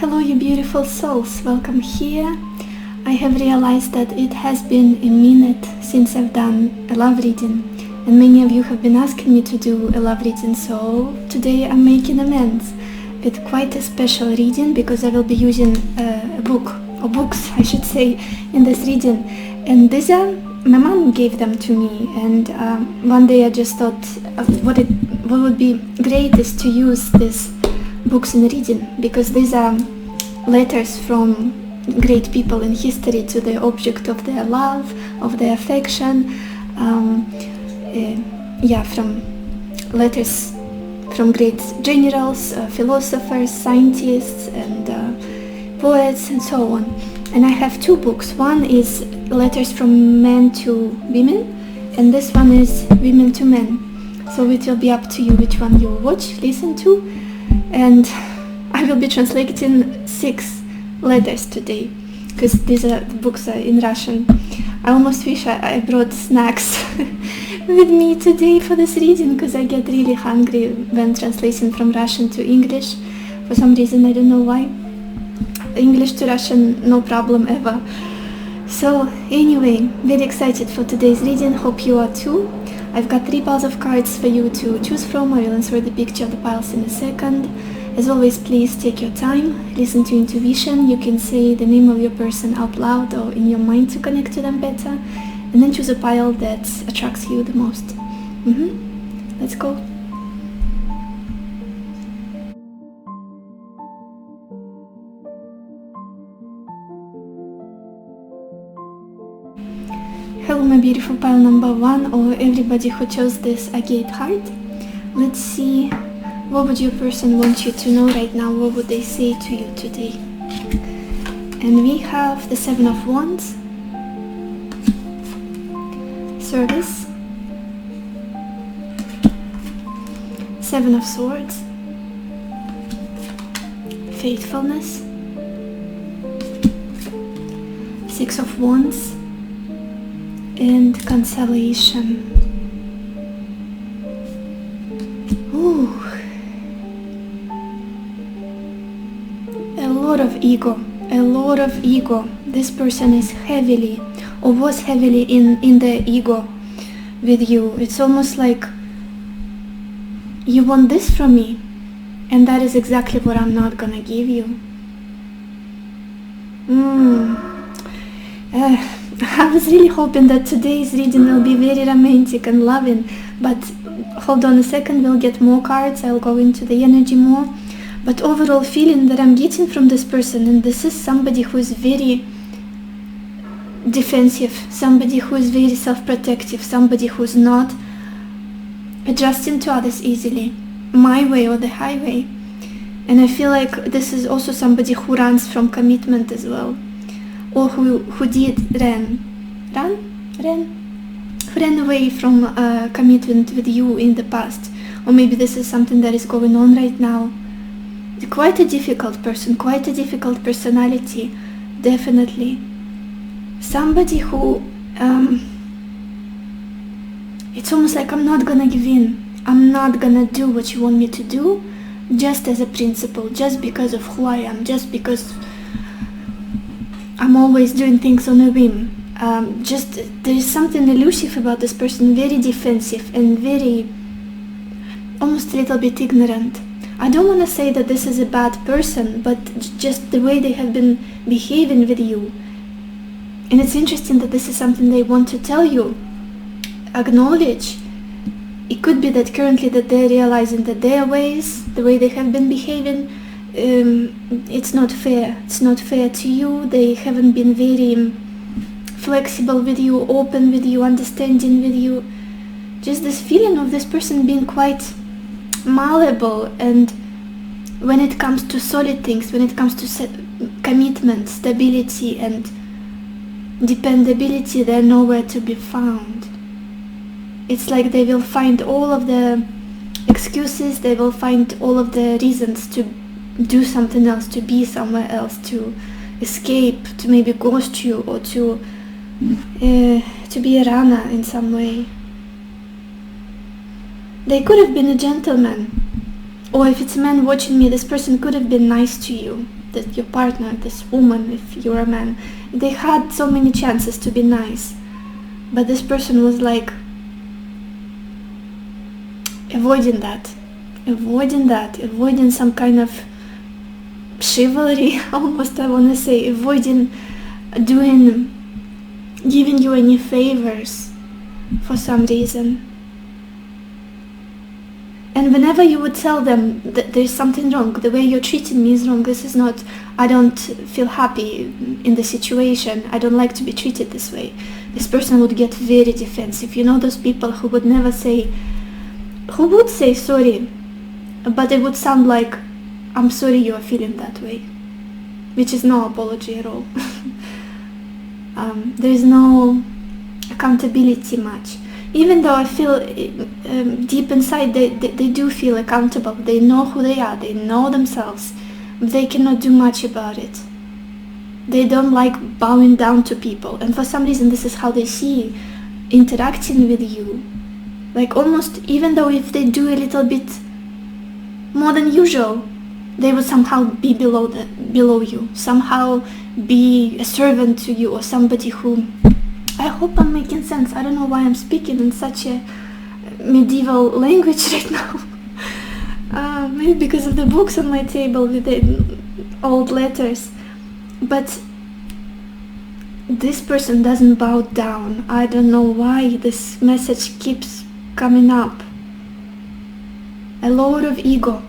Hello you beautiful souls, welcome here. I have realized that it has been a minute since I've done a love reading, and many of you have been asking me to do a love reading, so today I'm making amends with quite a special reading because I will be using a book, or books I should say, in this reading. And these are, my mom gave them to me, and one day I just thought what would be great is to use these books in reading, because these are letters from great people in history to the object of their love, of their affection, from letters from great generals, philosophers, scientists, and poets, and so on. And I have two books. One is letters from men to women, and this one is women to men. So it will be up to you which one you watch, listen to. And I will be translating 6 letters today, because these are the books are in Russian. I almost wish I brought snacks with me today for this reading, because I get really hungry when translating from Russian to English. For some reason, I don't know why. English to Russian, no problem ever. So anyway, very excited for today's reading, hope you are too. I've got 3 piles of cards for you to choose from. I will insert the picture of the piles in a second. As always, please take your time, listen to intuition. You can say the name of your person out loud or in your mind to connect to them better, and then choose a pile that attracts you the most. Let's go. Hello my beautiful pile number 1, or everybody who chose this agate heart. Let's see, what would your person want you to know right now? What would they say to you today? And we have the 7 of Wands, Service, 7 of Swords, Faithfulness, 6 of Wands, and Consolation. Ooh. A lot of ego. This person is heavily, or was heavily in the ego with you. It's almost like you want this from me, and that is exactly what I'm not gonna give you. I was really hoping that today's reading will be very romantic and loving, but hold on a second, we'll get more cards, I'll go into the energy more. But overall feeling that I'm getting from this person, and this is somebody who is very defensive, somebody who is very self-protective, somebody who's not adjusting to others easily, my way or the highway. And I feel like this is also somebody who runs from commitment as well, or who ran away from commitment with you in the past. Or maybe this is something that is going on right now. Quite a difficult person, quite a difficult personality, definitely. Somebody who, it's almost like I'm not gonna give in. I'm not gonna do what you want me to do, just as a principle, just because of who I am, just because I'm always doing things on a whim. There is something elusive about this person, very defensive and very, almost a little bit ignorant. I don't want to say that this is a bad person, but just the way they have been behaving with you. And it's interesting that this is something they want to tell you, acknowledge. It could be that currently that they're realizing that their ways, the way they have been behaving, it's not fair. It's not fair to you. They haven't been very flexible with you, open with you, understanding with you. Just this feeling of this person being quite malleable, and when it comes to solid things, when it comes to commitment, stability and dependability, they're nowhere to be found. It's like they will find all of the excuses, they will find all of the reasons to do something else, to be somewhere else, to escape, to maybe ghost you, or to be a runner in some way. They could have been a gentleman, or if it's a man watching me, this person could have been nice to you. that your partner, this woman, if you're a man, they had so many chances to be nice, but this person was like avoiding some kind of chivalry, almost, I want to say, avoiding giving you any favors for some reason. And whenever you would tell them that there's something wrong, the way you're treating me is wrong, this is not, I don't feel happy in the situation, I don't like to be treated this way, this person would get very defensive. You know those people who would say sorry, but it would sound like, I'm sorry you are feeling that way, which is no apology at all. There is no accountability much. Even though I feel deep inside they do feel accountable, they know who they are, they know themselves, they cannot do much about it. They don't like bowing down to people, and for some reason this is how they see interacting with you. Like almost, even though if they do a little bit more than usual, they would somehow be below you, somehow be a servant to you, or somebody who, I hope I'm making sense. I don't know why I'm speaking in such a medieval language right now. Maybe because of the books on my table with the old letters. But this person doesn't bow down. I don't know why this message keeps coming up. A lot of ego.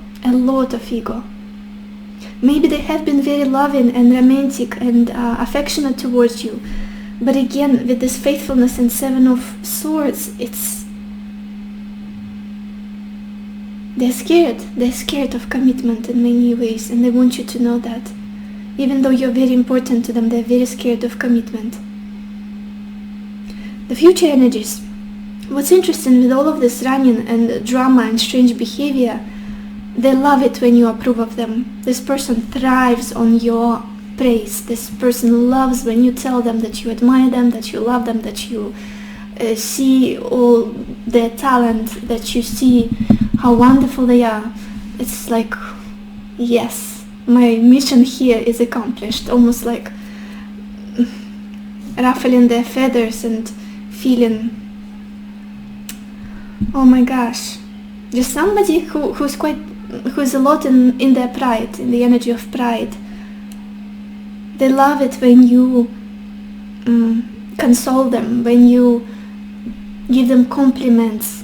Maybe they have been very loving and romantic and affectionate towards you. But again, with this faithfulness and Seven of Swords, they're scared of commitment in many ways, and they want you to know that. Even though you're very important to them, they're very scared of commitment. The future energies. What's interesting with all of this running and drama and strange behavior, they love it when you approve of them. This person thrives on your praise. This person loves when you tell them that you admire them, that you love them, that you see all their talent, that you see how wonderful they are. It's like, yes, my mission here is accomplished. Almost like ruffling their feathers and feeling, oh my gosh, just somebody who's a lot in their pride, in the energy of pride. They love it when you console them, when you give them compliments.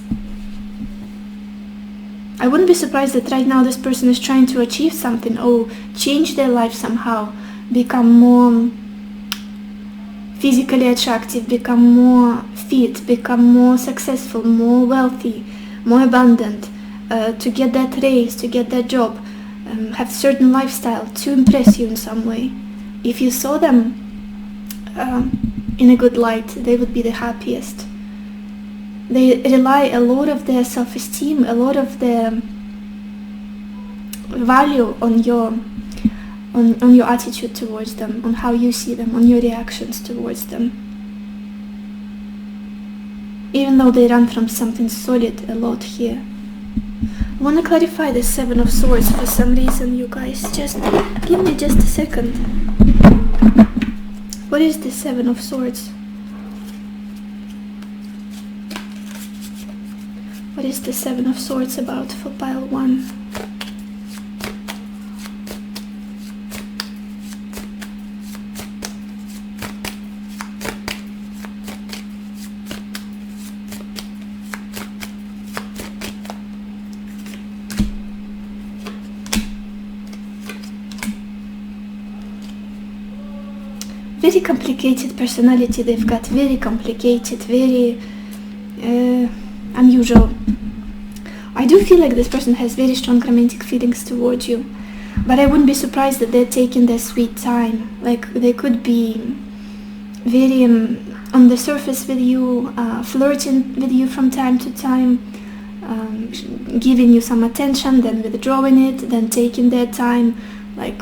I wouldn't be surprised that right now this person is trying to achieve something or change their life somehow, become more physically attractive, become more fit, become more successful, more wealthy, more abundant, to get that raise, to get that job, have certain lifestyle to impress you in some way. If you saw them in a good light, they would be the happiest. They rely a lot of their self-esteem, a lot of their value on your attitude towards them, on how you see them, on your reactions towards them. Even though they run from something solid a lot here. I want to clarify the Seven of Swords for some reason, you guys. Just give me just a second. What is the Seven of Swords? What is the Seven of Swords about for pile 1? Very complicated personality they've got, very complicated, very unusual. I do feel like this person has very strong romantic feelings towards you, but I wouldn't be surprised that they're taking their sweet time. Like they could be very on the surface with you, flirting with you from time to time, giving you some attention, then withdrawing it, then taking their time. Like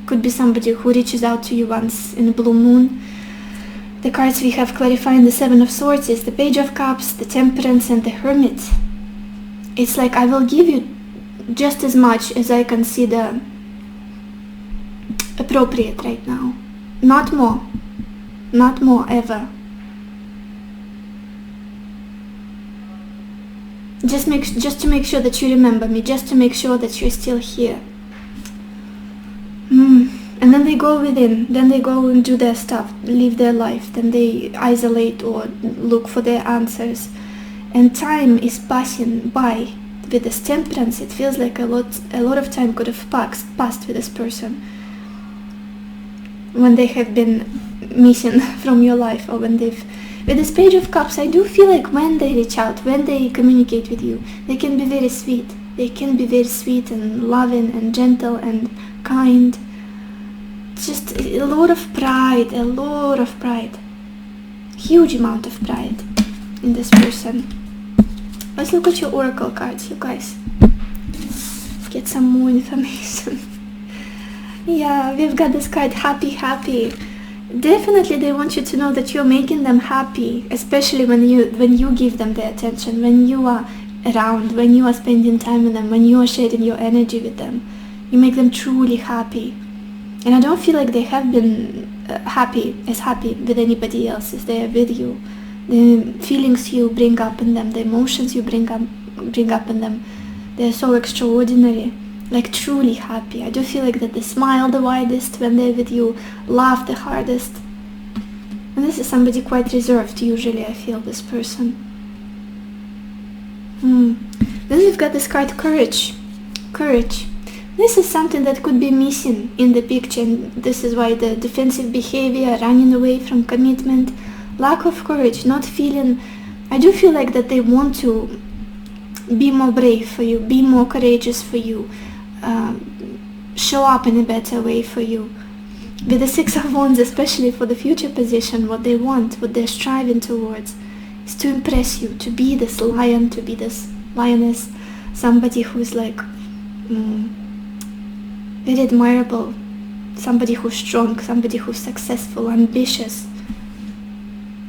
could be somebody who reaches out to you once in a blue moon. The cards we have clarifying the Seven of Swords is the Page of Cups, the Temperance, and the Hermit. It's like I will give you just as much as I consider appropriate right now. Not more. Not more ever. Just to make sure that you remember me, just to make sure that you're still here. And then they go within, then they go and do their stuff, live their life, then they isolate or look for their answers. And time is passing by. With this temperance, it feels like a lot of time could have passed with this person when they have been missing from your life, or when they've... With this Page of Cups, I do feel like when they reach out, when they communicate with you, they can be very sweet. They can be very sweet and loving and gentle and kind. Just a lot of pride, huge amount of pride in this person. Let's look at your oracle cards, you guys. Get some more information. Yeah, we've got this card, happy, happy. Definitely they want you to know that you're making them happy, especially when you give them their attention, when you are around, when you are spending time with them, when you are sharing your energy with them. You make them truly happy. And I don't feel like they have been happy with anybody else as they are with you. The feelings you bring up in them, the emotions you bring up in them, they're so extraordinary, like truly happy. I do feel like that they smile the widest when they're with you, laugh the hardest. And this is somebody quite reserved usually, I feel, this person. Then we've got this card, courage. Courage. This is something that could be missing in the picture, and this is why the defensive behavior, running away from commitment, lack of courage, not feeling... I do feel like that they want to be more brave for you, be more courageous for you, show up in a better way for you. With the Six of Wands, especially for the future position, what they want, what they're striving towards, is to impress you, to be this lion, to be this lioness, somebody who's like... very admirable, somebody who's strong, somebody who's successful, ambitious,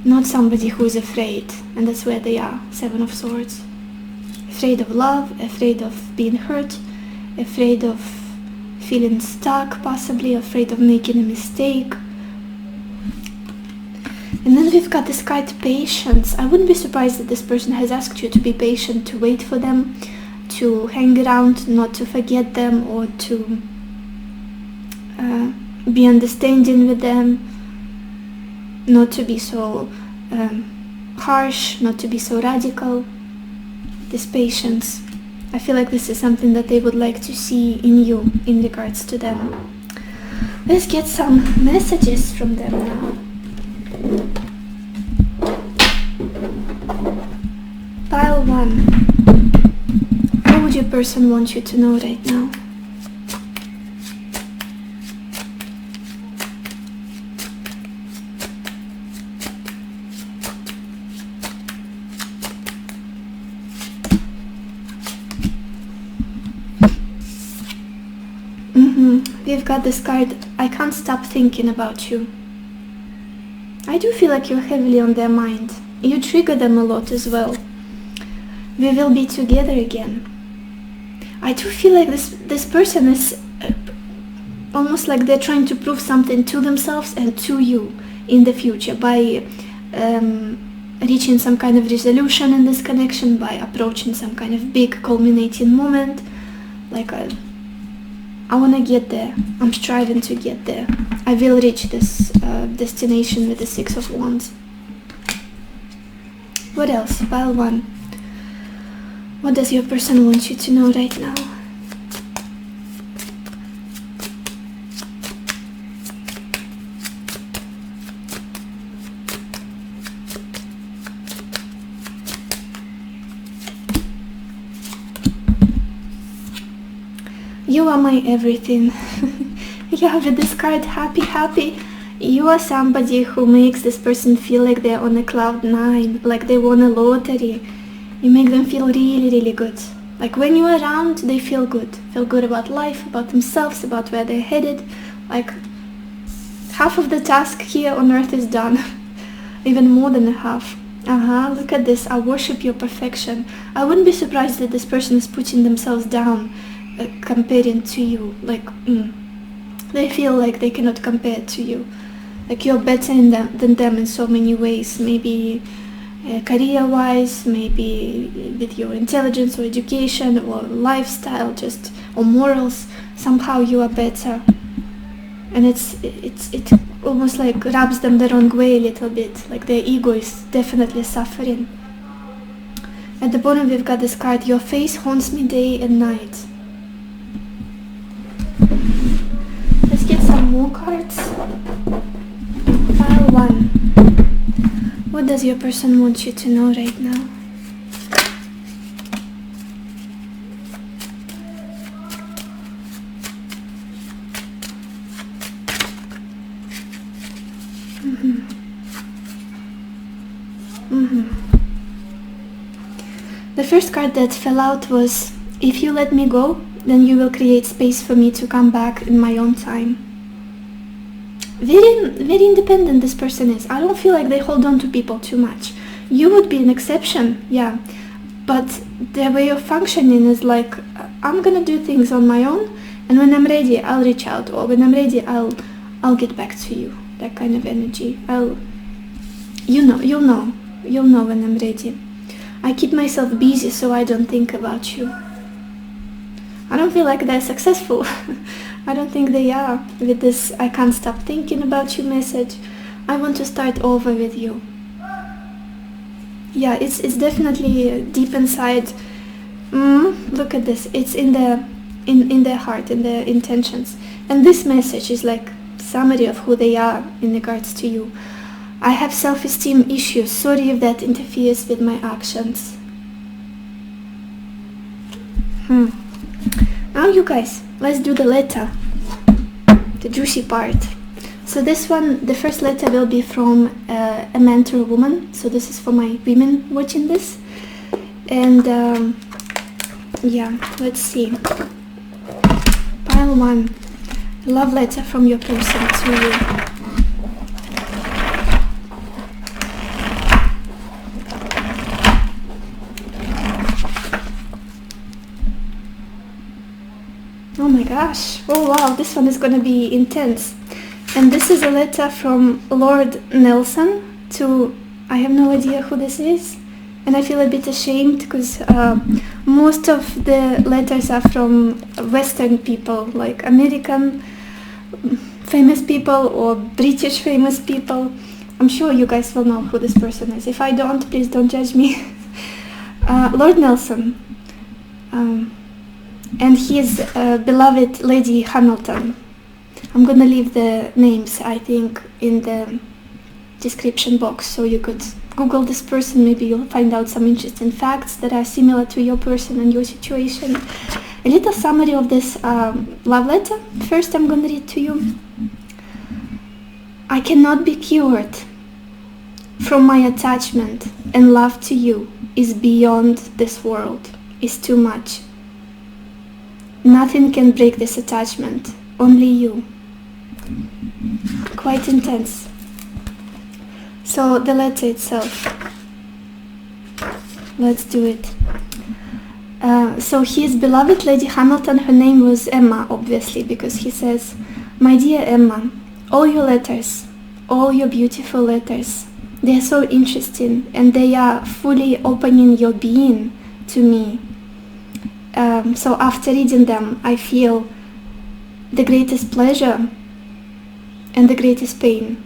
not somebody who's afraid, and that's where they are, Seven of Swords. Afraid of love, afraid of being hurt, afraid of feeling stuck, possibly afraid of making a mistake. And then we've got this card, patience. I wouldn't be surprised that this person has asked you to be patient, to wait for them, to hang around, not to forget them, or to be understanding with them, not to be so harsh, not to be so radical. This patience. I feel like this is something that they would like to see in you in regards to them. Let's get some messages from them now. Pile 1. What would your person want you to know right now? We've got this card, I can't stop thinking about you. I do feel like you're heavily on their mind. You trigger them a lot as well. We will be together again. I do feel like this person is almost like they're trying to prove something to themselves and to you in the future by reaching some kind of resolution in this connection, by approaching some kind of big culminating moment. Like I want to get there. I'm striving to get there. I will reach this destination with the Six of Wands. What else? Pile 1. What does your person want you to know right now? You are my everything. Yeah, with this card, happy, happy. You are somebody who makes this person feel like they're on a cloud 9, like they won a lottery. You make them feel really, really good. Like when you're around, they feel good about life, about themselves, about where they're headed. Like half of the task here on earth is done. Even more than a half. Look at this. I worship your perfection. I wouldn't be surprised that this person is putting themselves down, comparing to you. Like They feel like they cannot compare to you. Like you're better than them in so many ways. Maybe career-wise, maybe with your intelligence or education or lifestyle, just or morals. Somehow you are better, and it almost like rubs them the wrong way a little bit. Like their ego is definitely suffering. At the bottom we've got this card: your face haunts me day and night. Let's get some more cards. Pile 1. What does your person want you to know right now? The first card that fell out was, if you let me go, then you will create space for me to come back in my own time. Very independent this person is. I don't feel like they hold on to people too much. You would be an exception, yeah, but their way of functioning is like, I'm gonna do things on my own, and when I'm ready I'll reach out, or when I'm ready I'll get back to you. That kind of energy. You'll know when I'm ready. I keep myself busy so I don't think about you. I don't feel like they're successful. I don't think they are with this I can't stop thinking about you message. I want to start over with you. Yeah, it's definitely deep inside. Look at this. It's in their heart, in their intentions. And this message is like summary of who they are in regards to you. I have self-esteem issues. Sorry if that interferes with my actions. Now you guys, let's do the letter, the juicy part. So this one, the first letter will be from a man to a woman. So this is for my women watching this. And yeah, let's see. Pile 1, love letter from your person to you. Oh my gosh, oh wow, this one is gonna be intense. And this is a letter from Lord Nelson to, I have no idea who this is, and I feel a bit ashamed because most of the letters are from Western people, like American famous people or British famous people. I'm sure you guys will know who this person is. If I don't, please don't judge me. Lord Nelson. And his beloved Lady Hamilton. I'm gonna leave the names, I think, in the description box, so you could Google this person. Maybe you'll find out some interesting facts that are similar to your person and your situation. A little summary of this love letter. First, I'm gonna read to you. I cannot be cured from my attachment, and love to you is beyond this world, is too much. Nothing can break this attachment, only you. Quite intense. So the letter itself. Let's do it. So his beloved Lady Hamilton, her name was Emma, obviously, because he says, my dear Emma, all your letters, all your beautiful letters, they are so interesting and they are fully opening your being to me. So after reading them, I feel the greatest pleasure and the greatest pain.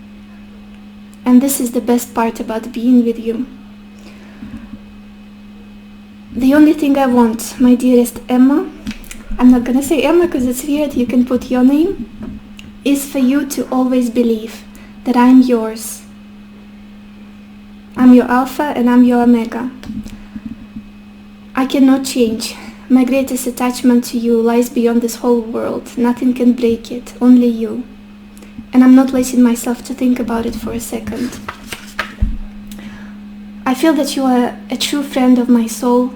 And this is the best part about being with you. The only thing I want, my dearest Emma, I'm not gonna say Emma because it's weird, you can put your name, is for you to always believe that I'm yours. I'm your Alpha and I'm your Omega. I cannot change. My greatest attachment to you lies beyond this whole world. Nothing can break it, only you. And I'm not letting myself to think about it for a second. I feel that you are a true friend of my soul,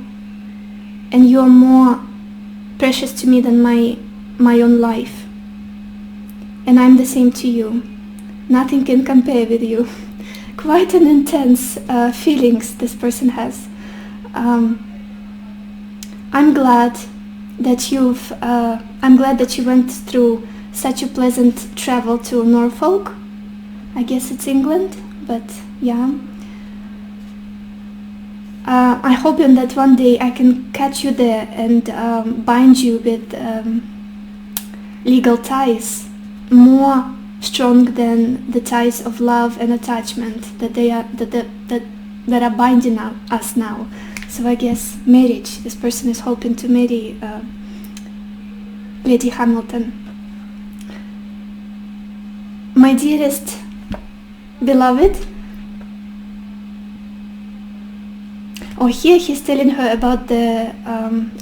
and you are more precious to me than my own life. And I'm the same to you. Nothing can compare with you. Quite an intense feelings this person has. I'm glad that you went through such a pleasant travel to Norfolk. I guess it's England, but yeah. I hope that one day I can catch you there and bind you with legal ties more strong than the ties of love and attachment that are binding us now. So I guess marriage. This person is hoping to marry Lady Hamilton. My dearest beloved. Oh, here he's telling her about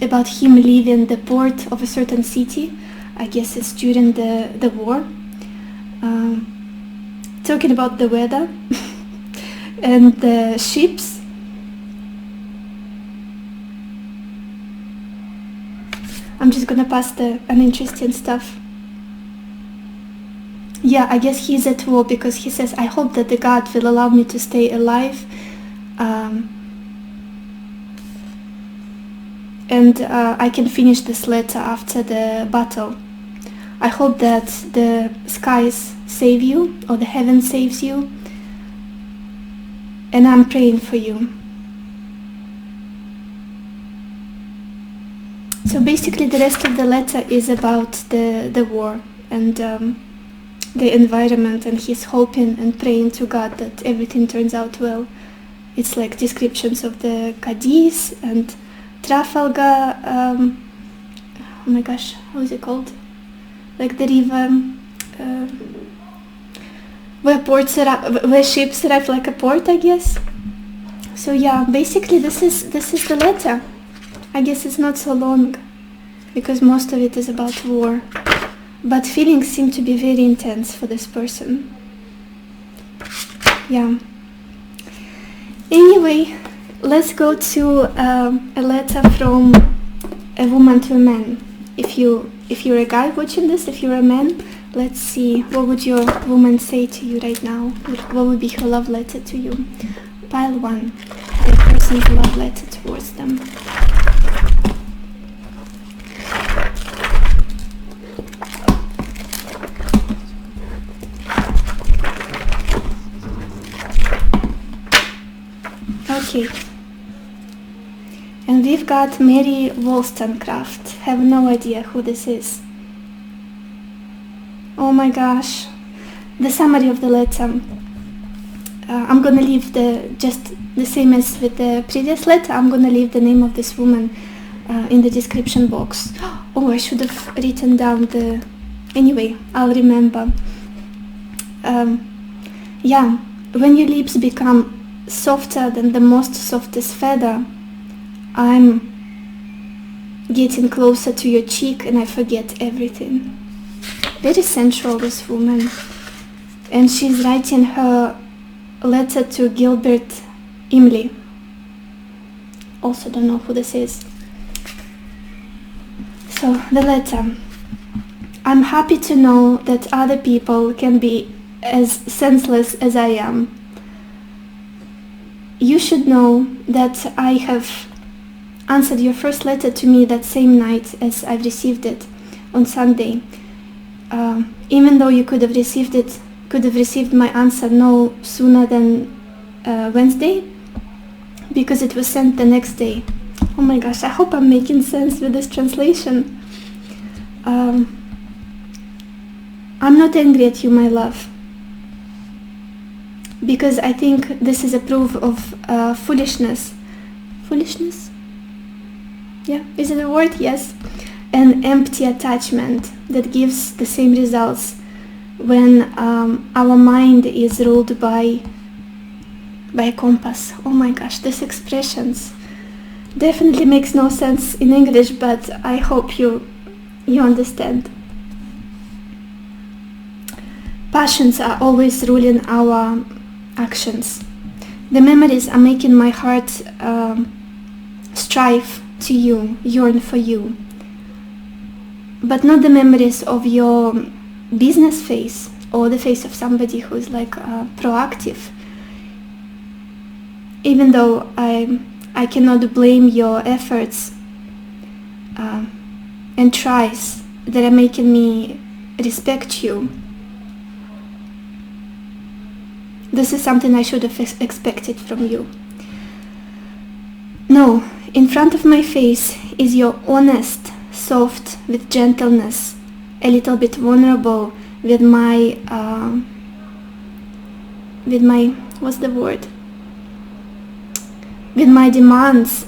about him leaving the port of a certain city. I guess it's during the war. Talking about the weather and the ships. I'm just gonna pass the uninteresting stuff. Yeah, I guess he's at war because he says, I hope that the God will allow me to stay alive. And I can finish this letter after the battle. I hope that the skies save you, or the heaven saves you, and I'm praying for you. So basically the rest of the letter is about the war and the environment, and he's hoping and praying to God that everything turns out well. It's like descriptions of the Cadiz and Trafalgar, oh my gosh, how is it called? Like the river, where ships arrive, like a port, I guess. So yeah, basically this is the letter. I guess it's not so long because most of it is about war, but feelings seem to be very intense for this person. Yeah. Anyway, let's go to a letter from a woman to a man. If you're a guy watching this, if you're a man, let's see, what would your woman say to you right now? What would be her love letter to you? Pile 1, the person's love letter towards them. Okay. And we've got Mary Wollstoncraft. Have no idea who this is. Oh my gosh. The summary of the letter. I'm gonna leave just the same as with the previous letter. I'm gonna leave the name of this woman in the description box. Oh, I should have written down Anyway, I'll remember. Yeah, when your lips become softer than the most softest feather, I'm getting closer to your cheek and I forget everything. Very sensual, this woman. And she's writing her letter to Gilbert Imlay. Also don't know who this is. So, the letter. I'm happy to know that other people can be as senseless as I am. You should know that I have answered your first letter to me that same night as I've received it on Sunday. Even though you could have received my answer no sooner than Wednesday, because it was sent the next day. Oh my gosh, I hope I'm making sense with this translation. I'm not angry at you, my love, because I think this is a proof of foolishness. Foolishness? Yeah, is it a word? Yes. An empty attachment that gives the same results when our mind is ruled by a compass. Oh my gosh, these expressions definitely makes no sense in English, but I hope you understand. Passions are always ruling our actions. The memories are making my heart strive to you, yearn for you. But not the memories of your business face or the face of somebody who is like proactive. Even though I cannot blame your efforts and tries that are making me respect you. This is something I should have expected from you. No, in front of my face is your honest, soft, with gentleness, a little bit vulnerable, with my, what's the word? With my demands.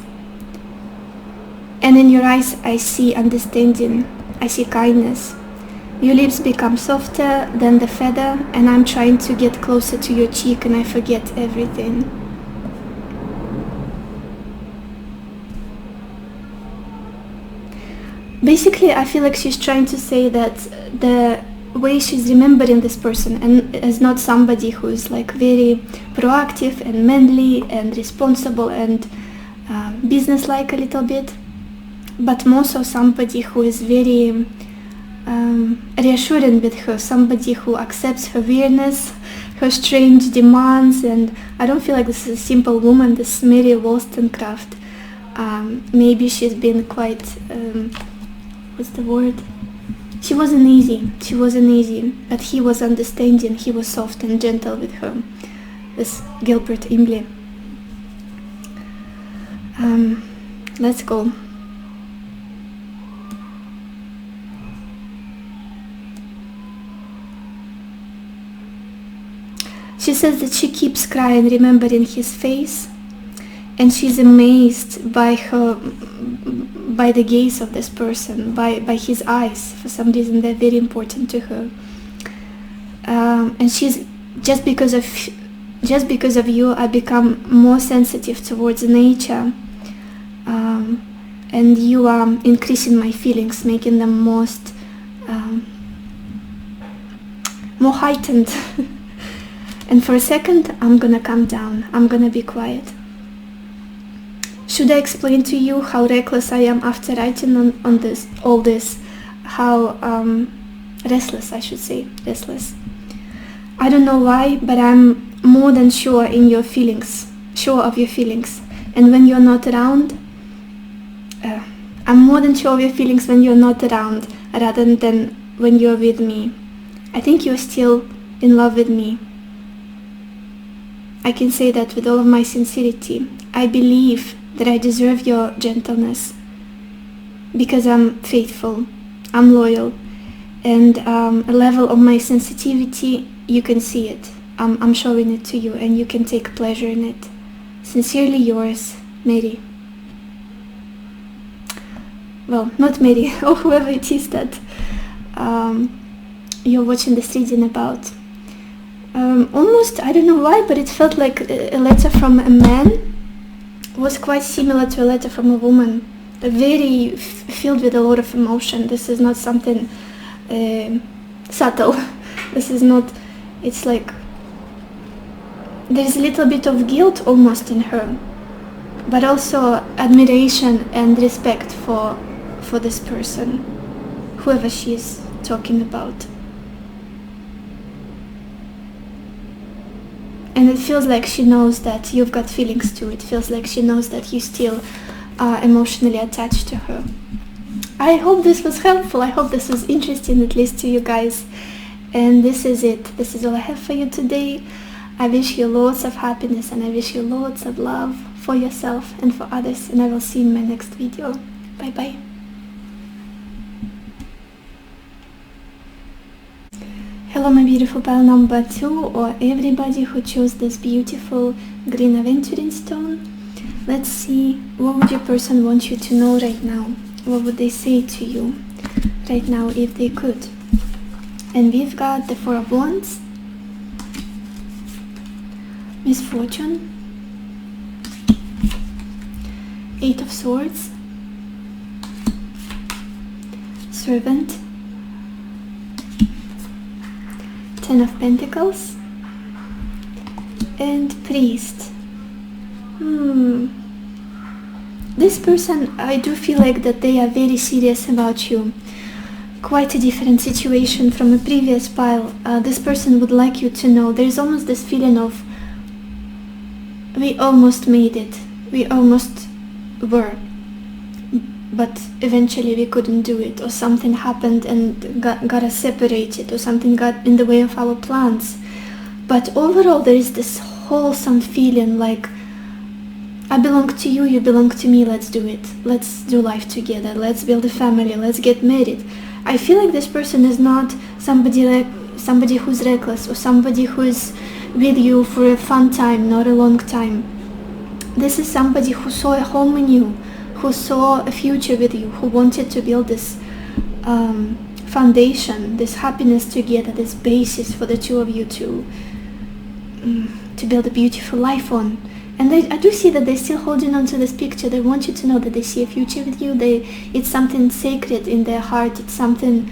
And in your eyes I see understanding, I see kindness. Your lips become softer than the feather, and I'm trying to get closer to your cheek and I forget everything. Basically, I feel like she's trying to say that the way she's remembering this person and as not somebody who is like very proactive and manly and responsible and business-like a little bit, but more so somebody who is very reassuring with her, somebody who accepts her weirdness, her strange demands. And I don't feel like this is a simple woman, this Mary Wollstoncraft. Maybe she's been quite, what's the word? She wasn't easy, but he was understanding, he was soft and gentle with her, this Gilbert Imlay. Let's go. She says that she keeps crying, remembering his face, and she's amazed by the gaze of this person, by his eyes. For some reason, they're very important to her. And she's just because of you, I become more sensitive towards nature, and you are increasing my feelings, making them more heightened. And for a second, I'm gonna calm down. I'm gonna be quiet. Should I explain to you how reckless I am after writing on all this? How restless, I should say, restless. I don't know why, but I'm more than sure of your feelings. And when you're not around, I'm more than sure of your feelings when you're not around, rather than when you're with me. I think you're still in love with me. I can say that with all of my sincerity. I believe that I deserve your gentleness because I'm faithful, I'm loyal, and a level of my sensitivity, you can see it. I'm showing it to you and you can take pleasure in it. Sincerely yours, Mary. Well, not Mary, or whoever it is that you're watching this reading about. Almost, I don't know why, but it felt like a letter from a man was quite similar to a letter from a woman, very filled with a lot of emotion. This is not something subtle. This is not, it's like, there's a little bit of guilt almost in her, but also admiration and respect for this person, whoever she is talking about. And it feels like she knows that you've got feelings too. It feels like she knows that you still are emotionally attached to her. I hope this was helpful. I hope this was interesting, at least to you guys. And this is it. This is all I have for you today. I wish you lots of happiness and I wish you lots of love for yourself and for others. And I will see you in my next video. Bye bye. Hello my beautiful pile number 2, or everybody who chose this beautiful green aventurine stone. Let's see, what would your person want you to know right now? What would they say to you right now if they could? And we've got the Four of Wands, Misfortune, Eight of Swords, Servant, Ten of Pentacles, and Priest. This person, I do feel like that they are very serious about you. Quite a different situation from a previous pile. This person would like you to know. There's almost this feeling of, we almost made it. We almost were. but eventually we couldn't do it, or something happened and got us separated, or something got in the way of our plans. But overall there is this wholesome feeling like, I belong to you, you belong to me, let's do it. Let's do life together, let's build a family, let's get married. I feel like this person is not somebody who's reckless, or somebody who's with you for a fun time, not a long time. This is somebody who saw a home in you, who saw a future with you, who wanted to build this foundation, this happiness together, this basis for the two of you to build a beautiful life on. And I do see that they're still holding on to this picture. They want you to know that they see a future with you. It's something sacred in their heart. It's something,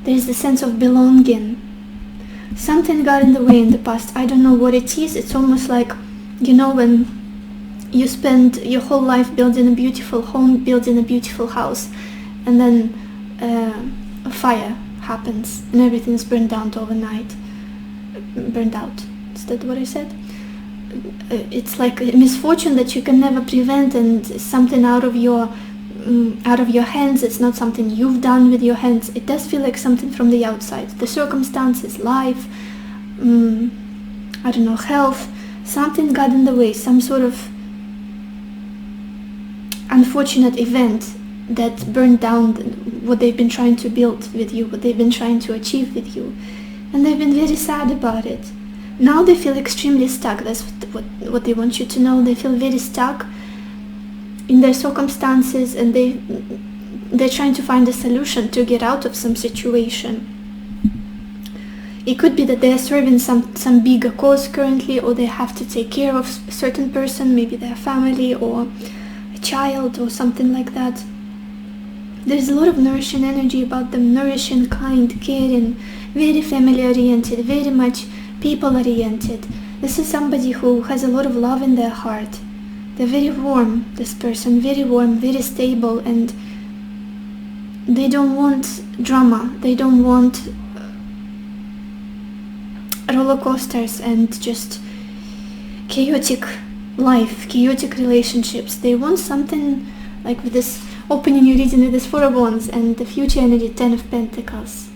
there's the sense of belonging. Something got in the way in the past. I don't know what it is. It's almost like, when you spend your whole life building a beautiful home, building a beautiful house, and then a fire happens and everything's burned down overnight. Burned out. Is that what I said? It's like a misfortune that you can never prevent, and something out of your hands. It's not something you've done with your hands. It does feel like something from the outside. The circumstances, life, health, something got in the way, some sort of unfortunate event that burned down what they've been trying to build with you, what they've been trying to achieve with you. And they've been very sad about it. Now they feel extremely stuck. That's what they want you to know. They feel very stuck in their circumstances, and they're trying to find a solution to get out of some situation. It could be that they're serving some bigger cause currently, or they have to take care of a certain person, maybe their family or a child or something like that. There's a lot of nourishing energy about them, nourishing, kind, caring, very family oriented, very much people oriented. This is somebody who has a lot of love in their heart. They're very warm, this person, very warm, very stable, and they don't want drama. They don't want roller coasters and just chaotic life, chaotic relationships. They want something like with this opening your reading with this Four of Wands and the future energy, Ten of Pentacles.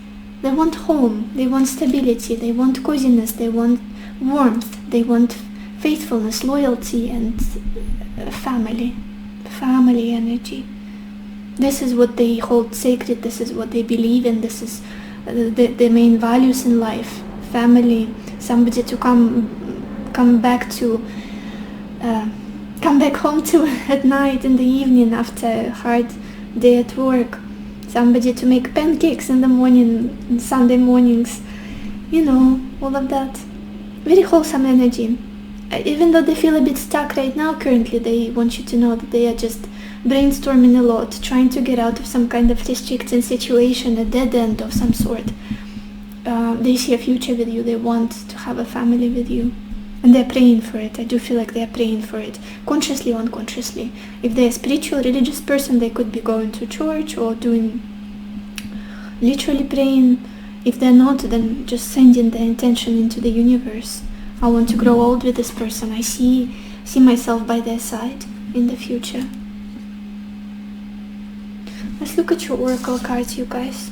They want home, they want stability, they want coziness, they want warmth, they want faithfulness, loyalty, and family energy. This is what they hold sacred, this is what they believe in, this is the main values in life. Family, somebody to come back home to at night, in the evening, after a hard day at work. Somebody to make pancakes in the morning, Sunday mornings, all of that. Very wholesome energy. Even though they feel a bit stuck right now currently, they want you to know that they are just brainstorming a lot, trying to get out of some kind of restricting situation, a dead end of some sort. They see a future with you, they want to have a family with you. And they're praying for it. I do feel like they're praying for it, consciously or unconsciously. If they're a spiritual, religious person, they could be going to church or doing, literally praying. If they're not, then just sending their intention into the universe. I want to grow old with this person. I see myself by their side in the future. Let's look at your oracle cards, you guys.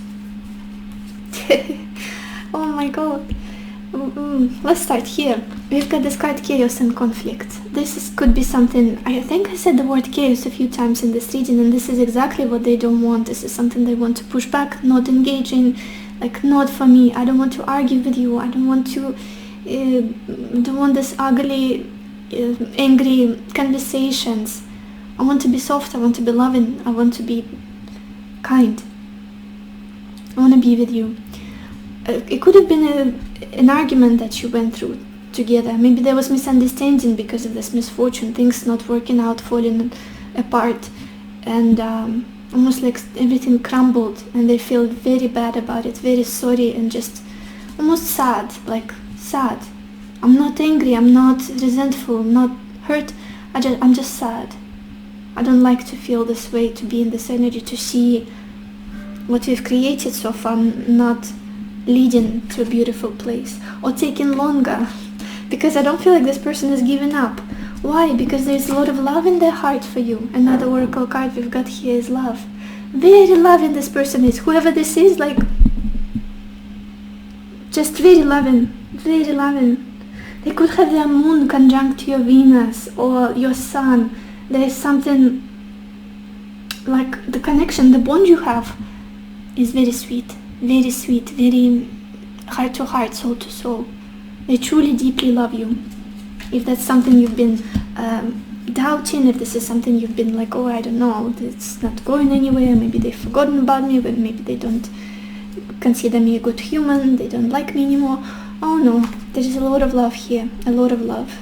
Oh my god. Let's start here. We've got this card, Chaos and Conflict. This could be something, I think I said the word chaos a few times in this reading, and this is exactly what they don't want. This is something they want to push back, not engage in, like, not for me. I don't want to argue with you. I don't want this ugly, angry conversations. I want to be soft, I want to be loving, I want to be kind. I want to be with you. It could have been an argument that you went through together. Maybe there was misunderstanding because of this misfortune, things not working out, falling apart, and almost like everything crumbled, and they feel very bad about it, very sorry, and just almost sad, like sad. I'm not angry, I'm not resentful, I'm not hurt, I'm just sad. I don't like to feel this way, to be in this energy, to see what we've created so far not leading to a beautiful place, or taking longer, because I don't feel like this person is giving up, Why? Because there's a lot of love in their heart for you. Another oracle card we've got here is love. Very loving this person is. Whoever this is, like, just very loving, very loving. They could have their moon conjunct your Venus or your sun. There is something like the connection, the bond you have is very sweet, very heart to heart, soul to soul. They truly deeply love you. If that's something you've been doubting, if this is something you've been like, oh, I don't know, it's not going anywhere, maybe they've forgotten about me, but maybe they don't consider me a good human, they don't like me anymore. Oh no, there is a lot of love here, a lot of love.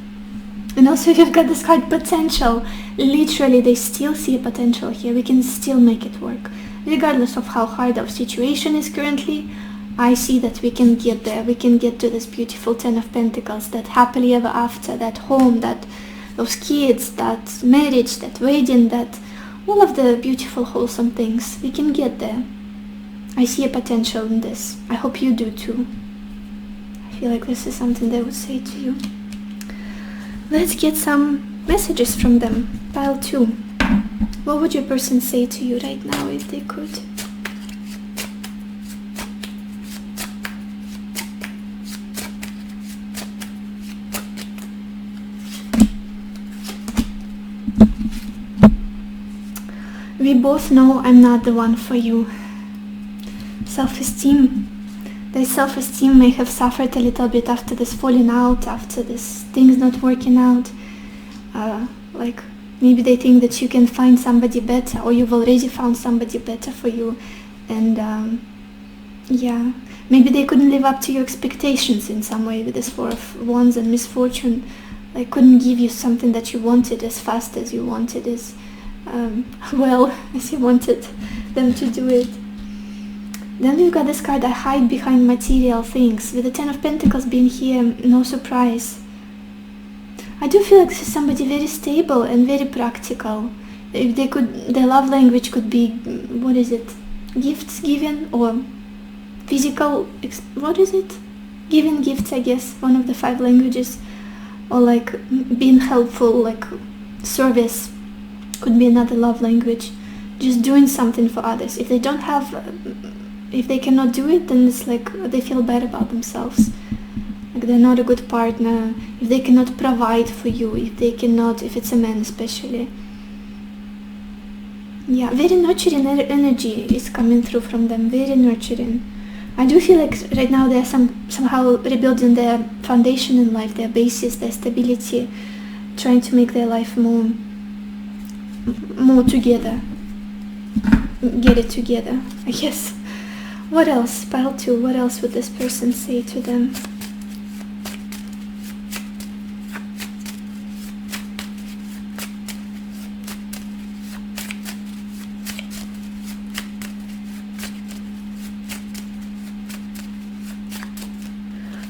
And also you've got this card potential. Literally, they still see a potential here. We can still make it work. Regardless of how hard our situation is currently, I see that we can get there. We can get to this beautiful Ten of Pentacles, that happily ever after, that home, that those kids, that marriage, that wedding, that all of the beautiful, wholesome things. We can get there. I see a potential in this. I hope you do too. I feel like this is something they would say to you. Let's get some messages from them. Pile 2. What would your person say to you right now if they could? We both know I'm not the one for you. Self-esteem. Their self-esteem may have suffered a little bit after this falling out, after this things not working out. Like maybe they think that you can find somebody better, or you've already found somebody better for you. And yeah, maybe they couldn't live up to your expectations in some way with this Four of Wands and misfortune. They couldn't give you something that you wanted as fast as you wanted, as well as you wanted them to do it. Then we've got this card, I hide behind material things. With the Ten of Pentacles being here, no surprise. I do feel like this is somebody very stable and very practical. If they could, their love language could be, what is it? Gifts given, or physical, what is it? Giving gifts, I guess, one of the 5 languages. Or like being helpful, like service could be another love language. Just doing something for others. If they don't have, if they cannot do it, then it's like they feel bad about themselves. Like they're not a good partner. If they cannot provide for you, if they cannot, if it's a man especially. Yeah, very nurturing energy is coming through from them, very nurturing. I do feel like right now they're somehow rebuilding their foundation in life, their basis, their stability, trying to make their life more together. Get it together, I guess. What else? Pile 2. What else would this person say to them?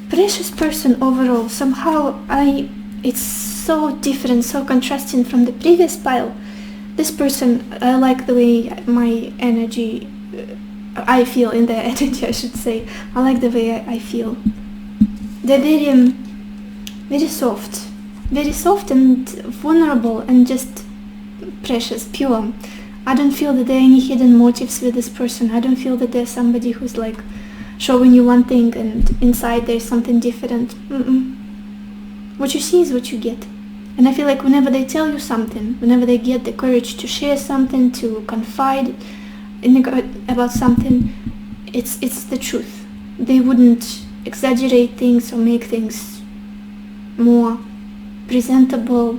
Precious person overall. Somehow it's so different, so contrasting from the previous pile. This person, I like the way my energy, I feel in their energy, I should say. I like the way I feel. They're very soft and vulnerable and just precious, pure. I don't feel that there are any hidden motives with this person. I don't feel that there's somebody who's like showing you one thing and inside there's something different. What you see is what you get. And I feel like whenever they tell you something, whenever they get the courage to share something, to confide about something, it's the truth. They wouldn't exaggerate things or make things more presentable.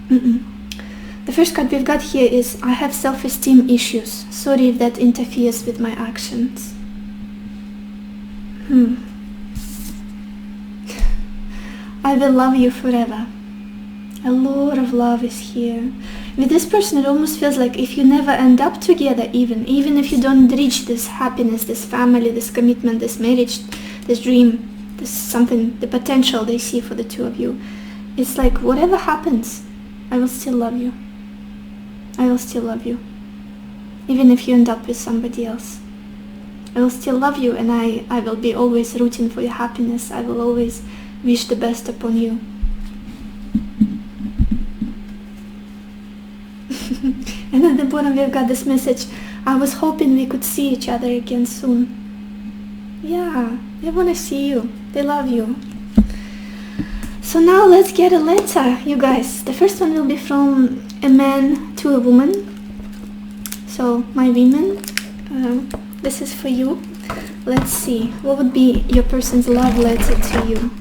The first card we've got here is, I have self-esteem issues. Sorry if that interferes with my actions. I will love you forever. A lot of love is here. With this person, it almost feels like if you never end up together, even if you don't reach this happiness, this family, this commitment, this marriage, this dream, this something, the potential they see for the two of you, it's like whatever happens, I will still love you. I will still love you. Even if you end up with somebody else. I will still love you, and I will be always rooting for your happiness. I will always wish the best upon you. And at the bottom we've got this message, I was hoping we could see each other again soon. Yeah, they want to see you. They love you. So now let's get a letter, you guys. The first one will be from a man to a woman. So, my women, this is for you. Let's see, what would be your person's love letter to you?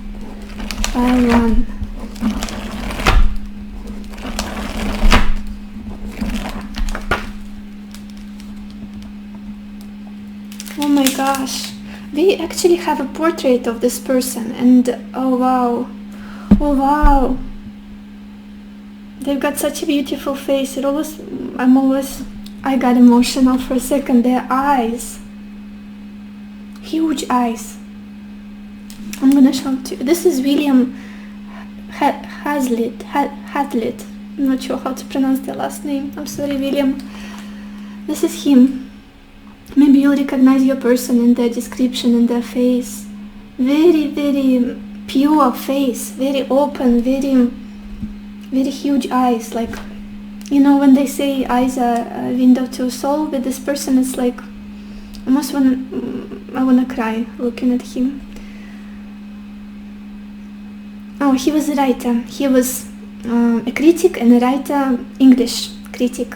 Pile 1. Oh my gosh, we actually have a portrait of this person, and oh wow, they've got such a beautiful face. I got emotional for a second. Their eyes, huge eyes. I'm gonna show it to you. This is William Hazlitt. I'm not sure how to pronounce the last name. I'm sorry, William. This is him. Maybe you'll recognize your person in their description, in their face. Very, very pure face, very open, very huge eyes. Like, you know, when they say eyes are a window to soul, with this person it's like, I wanna cry looking at him. Oh, he was a writer. He was a critic and a writer, English critic.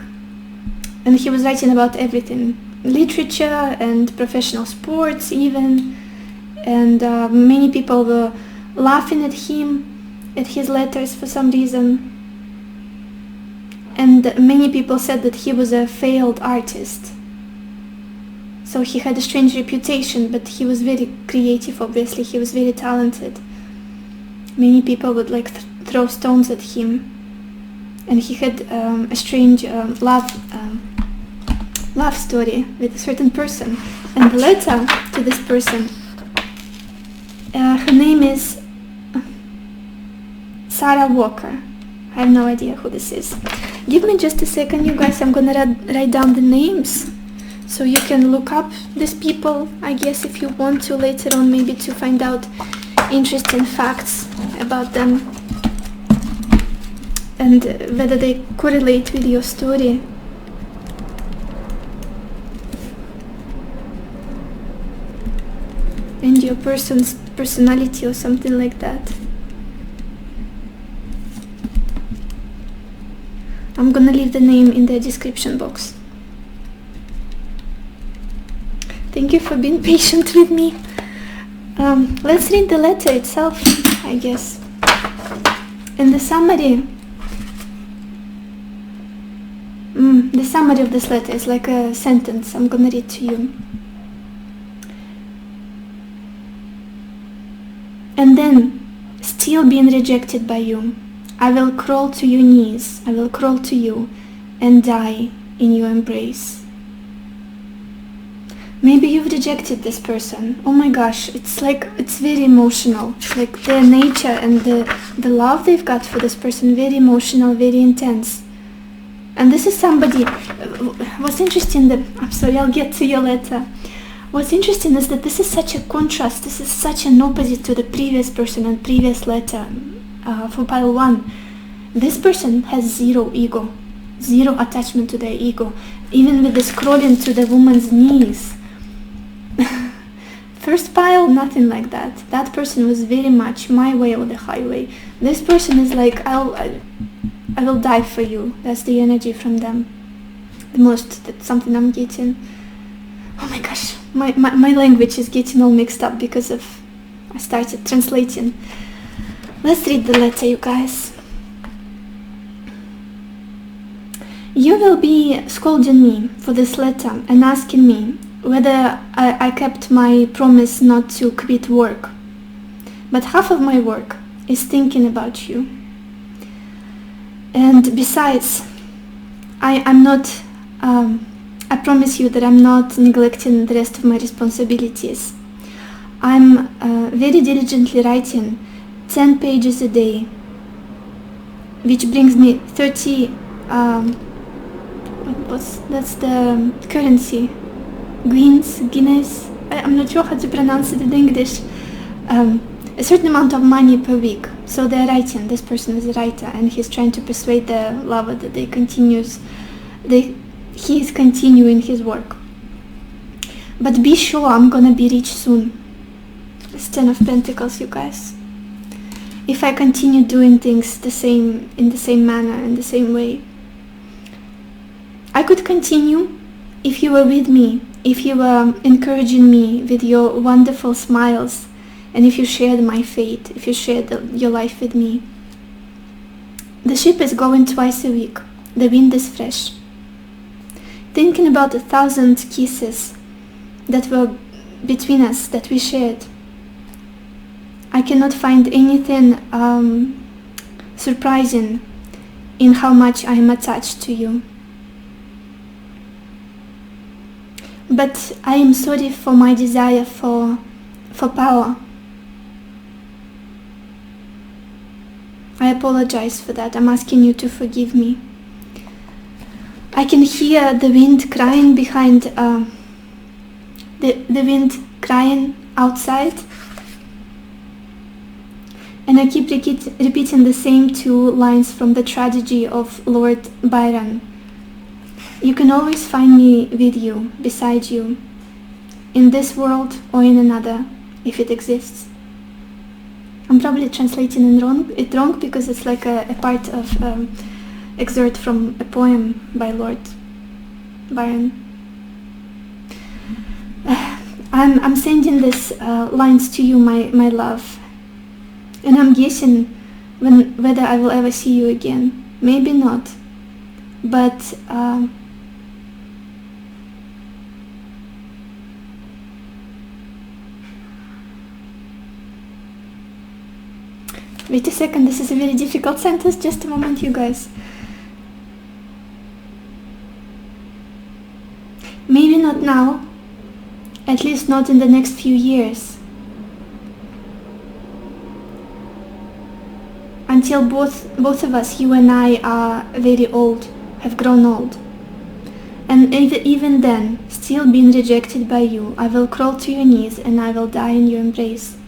And he was writing about everything. Literature and professional sports even, and many people were laughing at him, at his letters for some reason, and many people said that he was a failed artist. So he had a strange reputation, but he was very creative. Obviously he was very talented. Many people would like throw stones at him, and he had a strange love story with a certain person. And the letter to this person, her name is Sarah Walker. I have no idea who this is. Give me just a second, you guys. I'm gonna write down the names so you can look up these people, I guess, if you want to later on, maybe to find out interesting facts about them and whether they correlate with your story. And your person's personality or something like that. I'm gonna leave the name in the description box. Thank you for being patient with me. Let's read the letter itself, I guess. And the summary of this letter is like a sentence. I'm gonna read to you. And then, still being rejected by you, I will crawl to your knees, I will crawl to you and die in your embrace. Maybe you've rejected this person. Oh my gosh, it's very emotional. Like their nature and the love they've got for this person, very emotional, very intense. And this is somebody, what's interesting, I'm sorry, I'll get to your letter. What's interesting is that this is such a contrast, this is such an opposite to the previous person and previous letter for pile 1. This person has zero ego, zero attachment to their ego, even with the scrolling to the woman's knees. First pile, nothing like that. That person was very much my way or the highway. This person is like, I will die for you. That's the energy from them. The most, that's something I'm getting. Oh my gosh, my language is getting all mixed up because I started translating. Let's read the letter, you guys. You will be scolding me for this letter and asking me whether I kept my promise not to quit work. But half of my work is thinking about you. And besides, I promise you that I'm not neglecting the rest of my responsibilities. I'm very diligently writing 10 pages a day, which brings me 30, that's the currency, Guinness, I'm not sure how to pronounce it in English, a certain amount of money per week. So they're writing, this person is a writer, and he's trying to persuade the lover that they continue he is continuing his work. But be sure I'm gonna be rich soon. It's 10 of Pentacles, you guys. If I continue doing things in the same manner, in the same way. I could continue if you were with me, if you were encouraging me with your wonderful smiles, and if you shared my fate, if you shared your life with me. The ship is going twice a week. The wind is fresh. Thinking about 1,000 kisses that were between us, that we shared. I cannot find anything surprising in how much I am attached to you. But I am sorry for my desire for power. I apologize for that. I'm asking you to forgive me. I can hear the wind crying behind, the wind crying outside. And I keep repeating the same two lines from the tragedy of Lord Byron. You can always find me with you, beside you, in this world or in another, if it exists. I'm probably translating it wrong because it's like a part of excerpt from a poem by Lord Byron. I'm sending these lines to you, my love, and I'm guessing whether I will ever see you again. Maybe not, but wait a second, this is a very difficult sentence. Just a moment, you guys. Maybe not now, at least not in the next few years. Until both of us, you and I, are very old, have grown old. And even then, still being rejected by you, I will crawl to your knees and I will die in your embrace.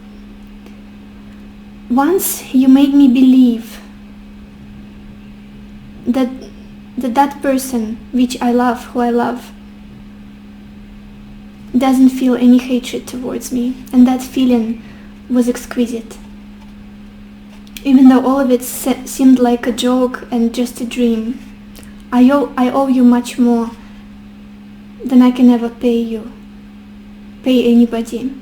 Once you made me believe that person which I love, who I love, doesn't feel any hatred towards me, and that feeling was exquisite. Even though all of it seemed like a joke and just a dream, I owe you much more than I can ever pay anybody.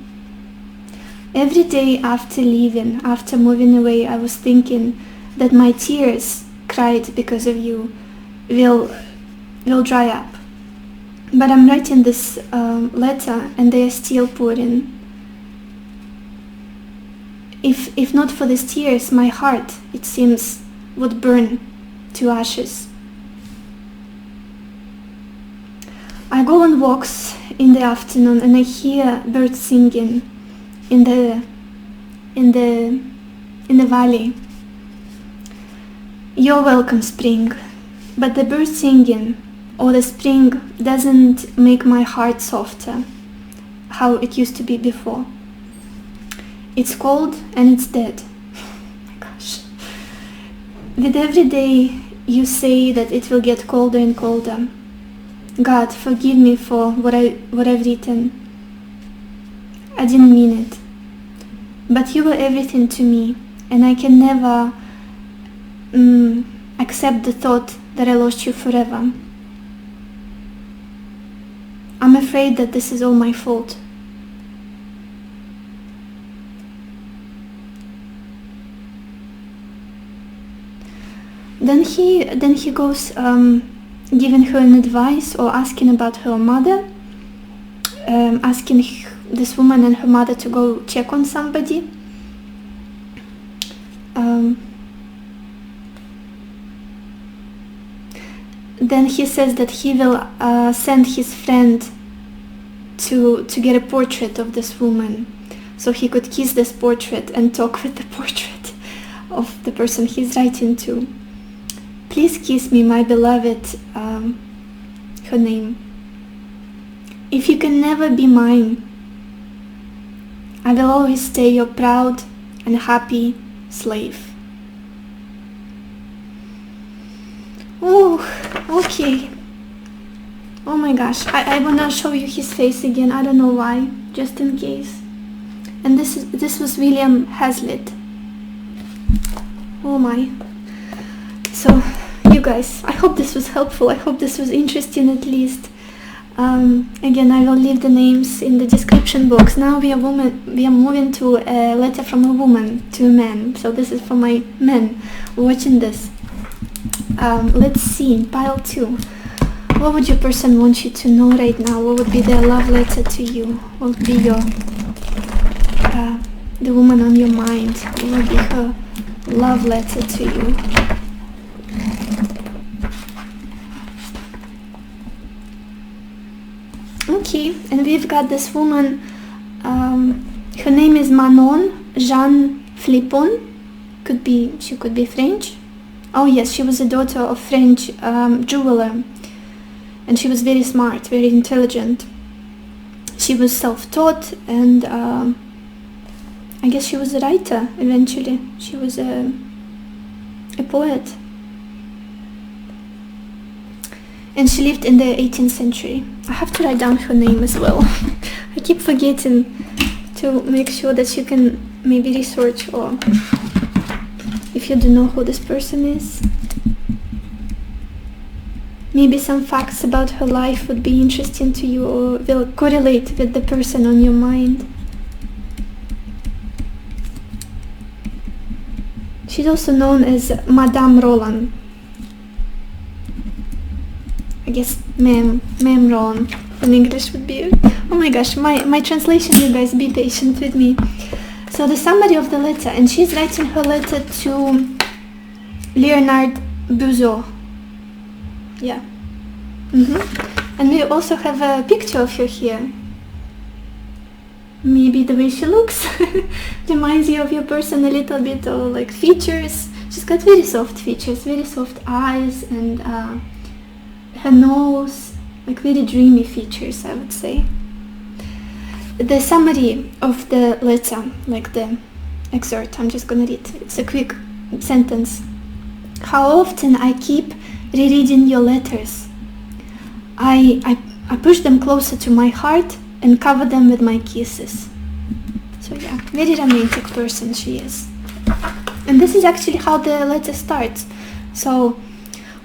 Every day after leaving, after moving away, I was thinking that my tears cried because of you will dry up. But I'm writing this letter and they are still pouring. If not for these tears, my heart, it seems, would burn to ashes. I go on walks in the afternoon and I hear birds singing in the valley. You're welcome, spring, but the bird singing or the spring doesn't make my heart softer how it used to be before. It's cold and it's dead. Oh my gosh. With every day you say that it will get colder and colder. God, forgive me for what I've written. I didn't mean it. But you were everything to me, and I can never accept the thought that I lost you forever. I'm afraid that this is all my fault. Then he goes giving her an advice or asking about her mother, asking this woman and her mother to go check on somebody. Then he says that he will send his friend to get a portrait of this woman, so he could kiss this portrait and talk with the portrait of the person he's writing to. Please kiss me, my beloved, her name. If you can never be mine, I will always stay your proud and happy slave. Oh, okay. Oh my gosh, I wanna show you his face again. I don't know why, just in case. And this was William Hazlitt. Oh my. So, you guys, I hope this was helpful. I hope this was interesting at least. Again, I will leave the names in the description box. Now we are moving to a letter from a woman to a man. So this is for my men watching this. Let's see, pile 2. What would your person want you to know right now? What would be their love letter to you? What would be your the woman on your mind? What would be her love letter to you? Okay, and we've got this woman, her name is Manon Jeanne Phlipon. She could be French. Oh yes, she was a daughter of French jeweler, and she was very smart, very intelligent. She was self-taught, and I guess she was a writer eventually. She was a poet. And she lived in the 18th century. I have to write down her name as well. I keep forgetting to make sure that you can maybe research, or if you don't know who this person is, maybe some facts about her life would be interesting to you or will correlate with the person on your mind. She's also known as Madame Roland. I guess Ma'am Roland in English would be. Oh my gosh, my translation, you guys, be patient with me. So the summary of the letter, and she's writing her letter to Leonard Beuzo. Yeah. And we also have a picture of her here. Maybe the way she looks reminds you of your person a little bit, or like features. She's got very soft features, very soft eyes, and her nose, like very dreamy features, I would say. The summary of the letter, like the excerpt, I'm just gonna read. It's a quick sentence. How often I keep rereading your letters. I push them closer to my heart and cover them with my kisses. So yeah, very romantic person she is. And this is actually how the letter starts. So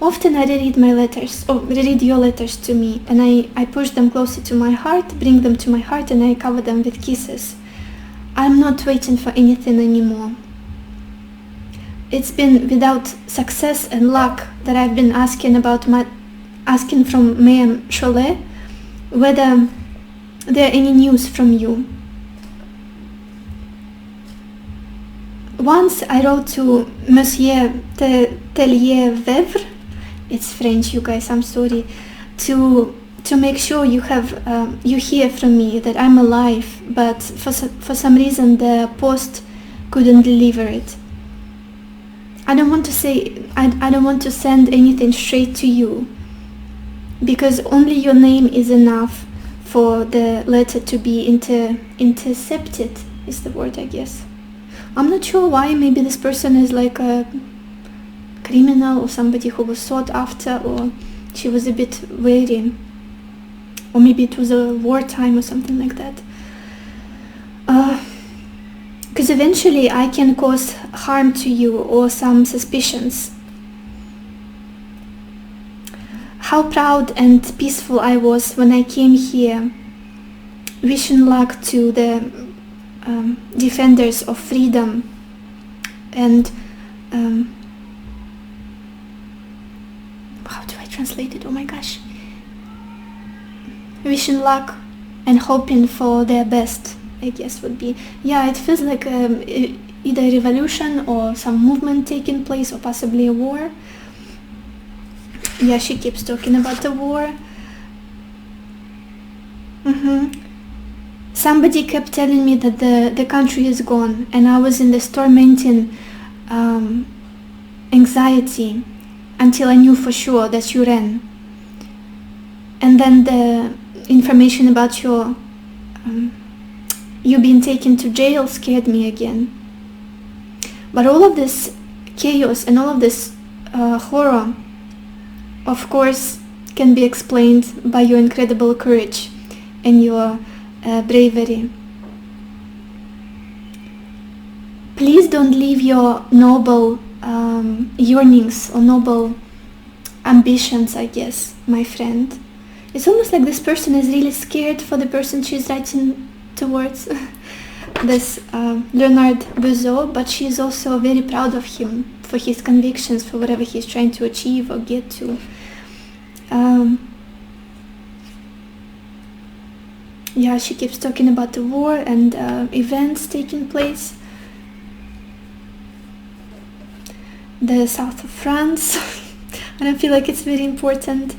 often I reread my letters, or reread your letters to me, and I push them closer to my heart, bring them to my heart, and I cover them with kisses. I'm not waiting for anything anymore. It's been without success and luck that I've been asking from Madame Cholet whether there are any news from you. Once I wrote to Monsieur Tellier-Vevre, it's French, you guys, I'm sorry, to make sure you hear from me that I'm alive, but for some reason the post couldn't deliver it. I don't want to send anything straight to you, because only your name is enough for the letter to be intercepted, is the word, I guess. I'm not sure why. Maybe this person is like a criminal or somebody who was sought after, or she was a bit wary, or maybe it was a wartime or something like that. Because eventually I can cause harm to you or some suspicions. How proud and peaceful I was when I came here, wishing luck to the defenders of freedom, and how do I translate it? Oh my gosh. Wishing luck and hoping for their best, I guess would be. Yeah, it feels like either a revolution or some movement taking place, or possibly a war. Yeah, she keeps talking about the war. Somebody kept telling me that the country is gone, and I was in this tormenting anxiety until I knew for sure that you ran. And then the information about you being taken to jail scared me again. But all of this chaos and all of this horror, of course, can be explained by your incredible courage and your bravery. Please don't leave your noble yearnings or noble ambitions, I guess, my friend. It's almost like this person is really scared for the person she's writing towards, this Leonard Beuzo, but she's also very proud of him for his convictions, for whatever he's trying to achieve or get to. Yeah, she keeps talking about the war and events taking place. The south of France. I don't feel like it's very important.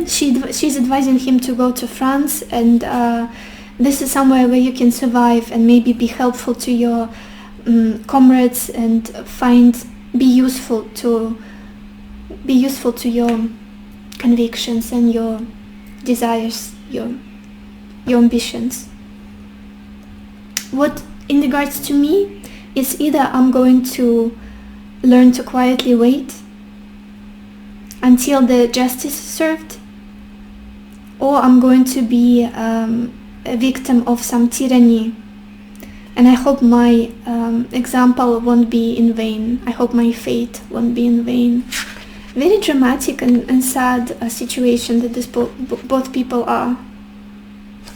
She's advising him to go to France, and this is somewhere where you can survive and maybe be helpful to your comrades and be useful to your convictions and your desires, your ambitions. What in regards to me is either I'm going to learn to quietly wait until the justice is served, or I'm going to be a victim of some tyranny, and I hope my example won't be in vain. I hope my fate won't be in vain. Very dramatic and sad situation that both people are.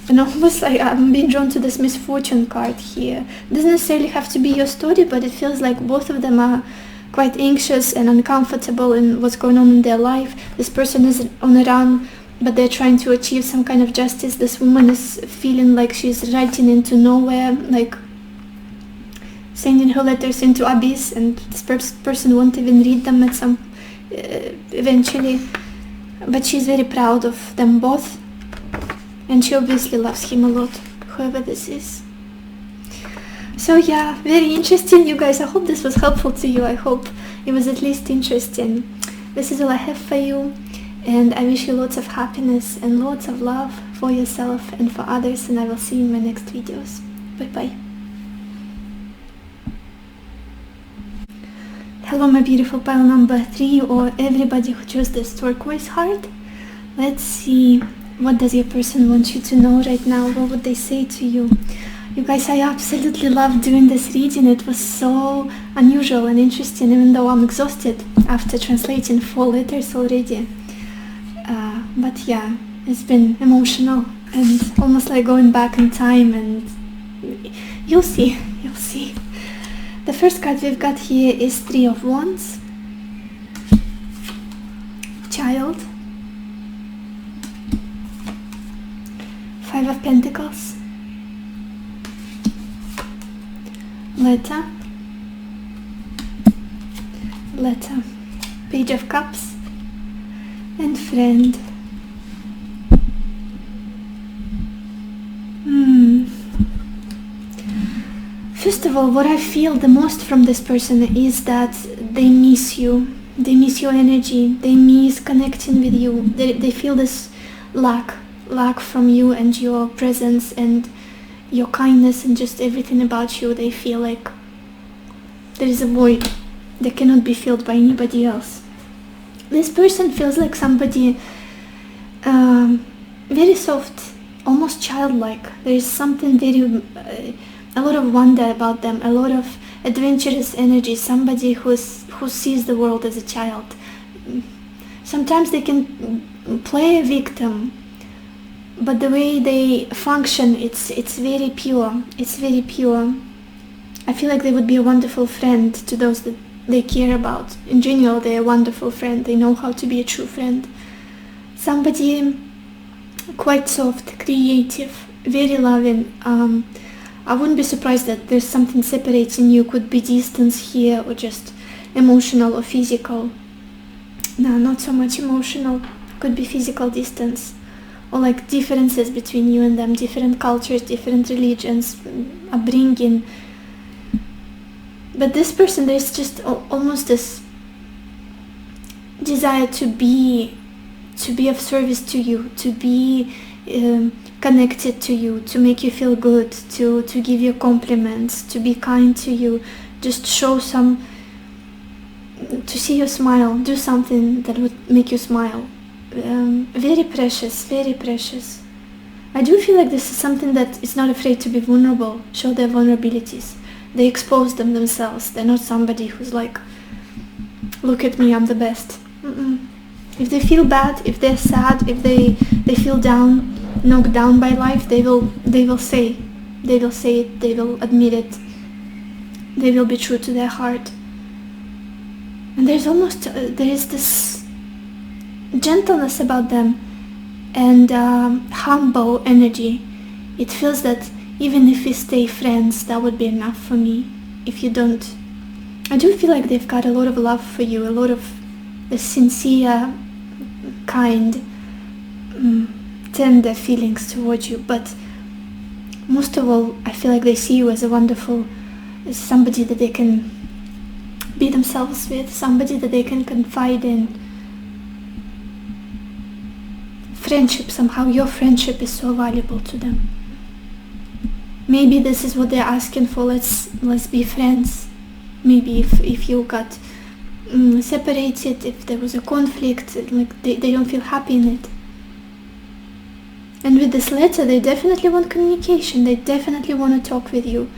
And almost like I'm being drawn to this misfortune card here. It doesn't necessarily have to be your story, but it feels like both of them are quite anxious and uncomfortable in what's going on in their life. This person is on a run, but they're trying to achieve some kind of justice. This woman is feeling like she's writing into nowhere, like sending her letters into abyss, and this person won't even read them at some eventually. But she's very proud of them both, and she obviously loves him a lot, whoever this is. So yeah, very interesting, you guys. I hope this was helpful to you. I hope it was at least interesting. This is all I have for you, and I wish you lots of happiness and lots of love for yourself and for others, and I will see you in my next videos. Bye bye. Hello my beautiful pile number 3, or everybody who chose this turquoise heart. Let's see, what does your person want you to know right now? What would they say to you? You guys, I absolutely loved doing this reading. It was so unusual and interesting, even though I'm exhausted after translating 4 letters already. But yeah, it's been emotional and almost like going back in time, and you'll see. The first card we've got here is 3 of Wands, Child, 5 of Pentacles, Letter, Page of Cups, and Friend. First of all, what I feel the most from this person is that they miss you. They miss your energy. They miss connecting with you. They feel this lack from you and your presence and your kindness and just everything about you. They feel like there is a void that cannot be filled by anybody else. This person feels like somebody very soft, almost childlike. There is something very a lot of wonder about them, a lot of adventurous energy, somebody who sees the world as a child. Sometimes they can play a victim, but the way they function, it's very pure. It's very pure. I feel like they would be a wonderful friend to those that they care about. In general, they're a wonderful friend. They know how to be a true friend. Somebody quite soft, creative, very loving. I wouldn't be surprised that there's something separating you. Could be distance here, or just emotional or physical. No, not so much emotional. Could be physical distance, or like differences between you and them, different cultures, different religions, upbringing. But this person, there's just almost this desire to be of service to you, to be connected to you, to make you feel good, to give you compliments, to be kind to you, just show some to see you smile, do something that would make you smile. Very precious, very precious. I do feel like this is something that is not afraid to be vulnerable, show their vulnerabilities. They expose them themselves. They're not somebody who's like, look at me, I'm the best. If they feel bad, if they're sad, if they feel down, knocked down by life, they will say it, they will admit it. They will be true to their heart. And there is this gentleness about them and humble energy. It feels that even if we stay friends, that would be enough for me. If you don't, I do feel like they've got a lot of love for you, a lot of the sincere, kind, tender feelings towards you. But most of all, I feel like they see you as as somebody that they can be themselves with, somebody that they can confide in. Friendship, somehow your friendship is so valuable to them. Maybe this is what they're asking for. Let's be friends. Maybe if you got separated, if there was a conflict, like they don't feel happy in it. And with this letter, they definitely want communication. They definitely want to talk with you.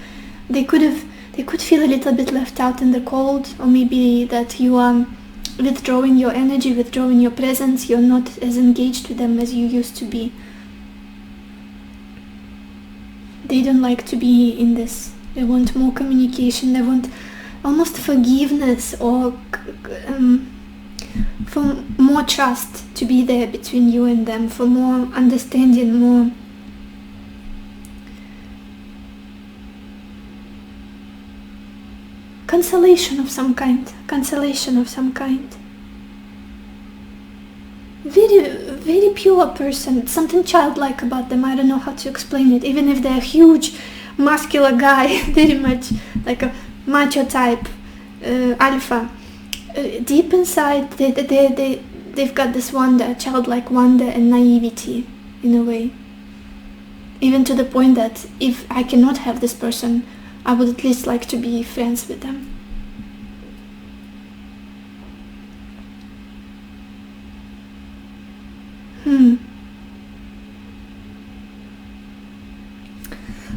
They could feel a little bit left out in the cold, or maybe that you are withdrawing your energy, withdrawing your presence. You're not as engaged with them as you used to be. They don't like to be in this. They want more communication. They want almost forgiveness, or for more trust to be there between you and them, for more understanding, more consolation of some kind. Very, very pure person. Something childlike about them. I don't know how to explain it. Even if they're a huge, muscular guy, very much like a macho type, alpha. Deep inside, they've got this wonder, childlike wonder and naivety, in a way. Even to the point that if I cannot have this person, I would at least like to be friends with them.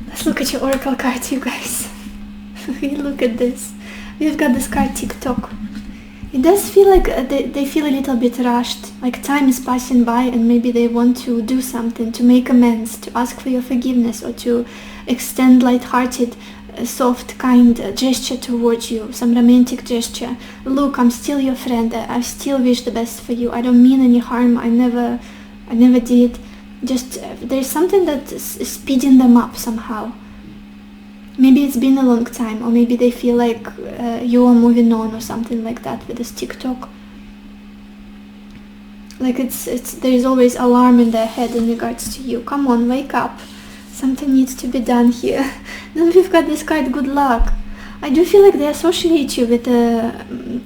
Let's look at your oracle card, you guys. Look at this. We've got this card Tick-Tock. It does feel like they feel a little bit rushed, like time is passing by and maybe they want to do something, to make amends, to ask for your forgiveness, or to extend light-hearted, soft, kind gesture towards you, some romantic gesture. Look, I'm still your friend, I still wish the best for you, I don't mean any harm, I never did. Just there's something that is speeding them up somehow. Maybe it's been a long time, or maybe they feel like you are moving on or something like that with this Tick-Tock. Like there is always alarm in their head in regards to you. Come on, wake up. Something needs to be done here. Then we've got this card Good Luck. I do feel like they associate you with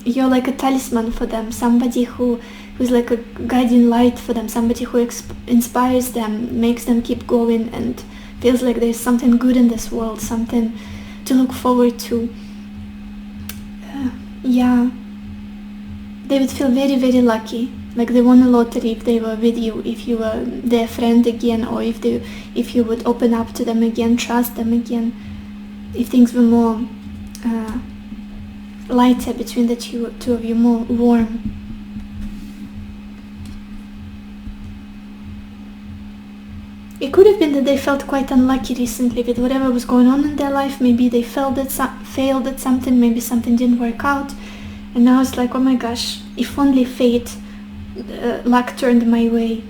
you're like a talisman for them, somebody who's like a guiding light for them, somebody who inspires them, makes them keep going, and feels like there's something good in this world, something to look forward to. Yeah, they would feel very, very lucky, like they won a lottery if they were with you, if you were their friend again, or if you would open up to them again, trust them again, if things were more lighter between the two of you, more warm. It could have been that they felt quite unlucky recently with whatever was going on in their life. Maybe they failed at something, maybe something didn't work out, and now it's like, oh my gosh, if only fate, luck turned my way.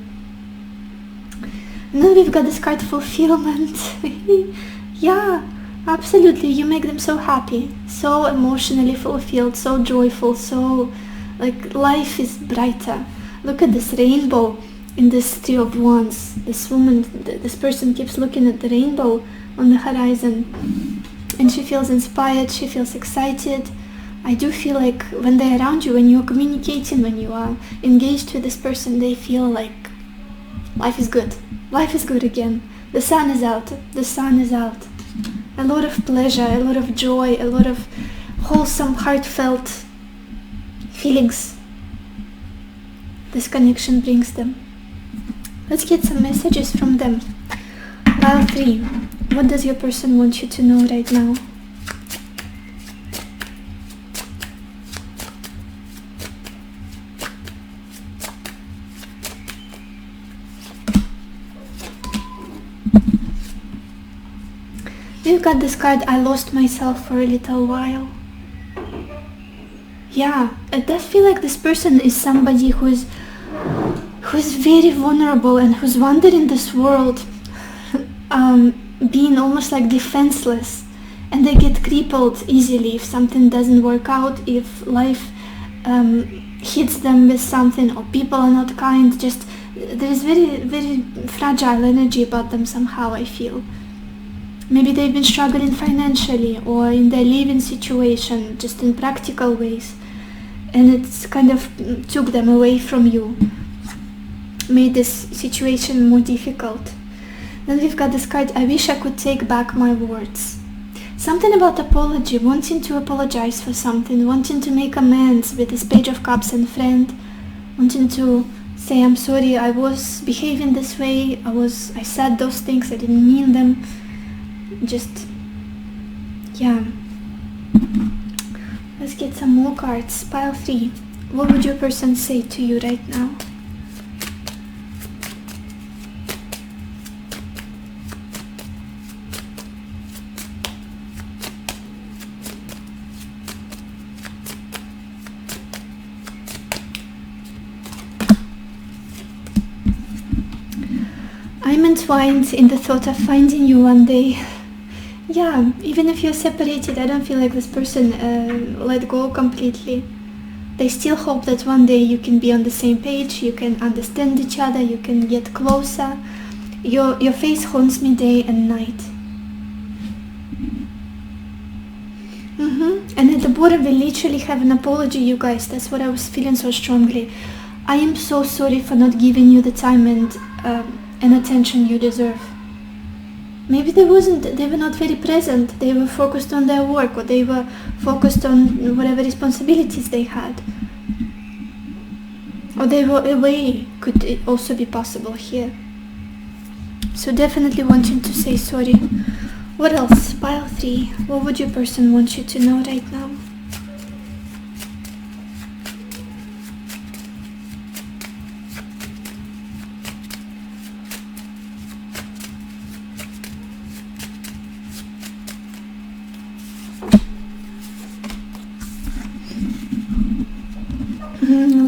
And then we've got this card Fulfillment. Yeah, absolutely, you make them so happy, so emotionally fulfilled, so joyful, so like life is brighter. Look at this rainbow in this Three of Wands. This person keeps looking at the rainbow on the horizon, and she feels inspired, she feels excited. I do feel like when they're around you, when you're communicating, when you are engaged with this person, they feel like life is good. Life is good again. The sun is out. The sun is out. A lot of pleasure, a lot of joy, a lot of wholesome, heartfelt feelings this connection brings them. Let's get some messages from them. Pile 3. What does your person want you to know right now? We've got this card, I lost myself for a little while. Yeah, it does feel like this person is somebody who's very vulnerable and who's wandered in this world, being almost like defenseless, and they get crippled easily if something doesn't work out, if life hits them with something, or people are not kind. Just there's very fragile energy about them somehow, I feel. Maybe they've been struggling financially or in their living situation, just in practical ways, and it's kind of took them away from you, made this situation more difficult. Then we've got this card, I wish I could take back my words. Something about apology, wanting to apologize for something, wanting to make amends with this Page of Cups and friend, wanting to say, I'm sorry, I was behaving this way, I said those things, I didn't mean them. Just, yeah. Let's get some more cards. Pile 3. What would your person say to you right now? I'm entwined in the thought of finding you one day. Yeah, even if you're separated, I don't feel like this person let go completely. They still hope that one day you can be on the same page, you can understand each other, you can get closer. Your face haunts me day and night. And at the bottom we literally have an apology, you guys. That's what I was feeling so strongly. I am so sorry for not giving you the time and attention you deserve. Maybe they were not very present, they were focused on their work, or they were focused on whatever responsibilities they had. Or they were away, could it also be possible here. So definitely wanting to say sorry. What else? Pile 3. What would your person want you to know right now?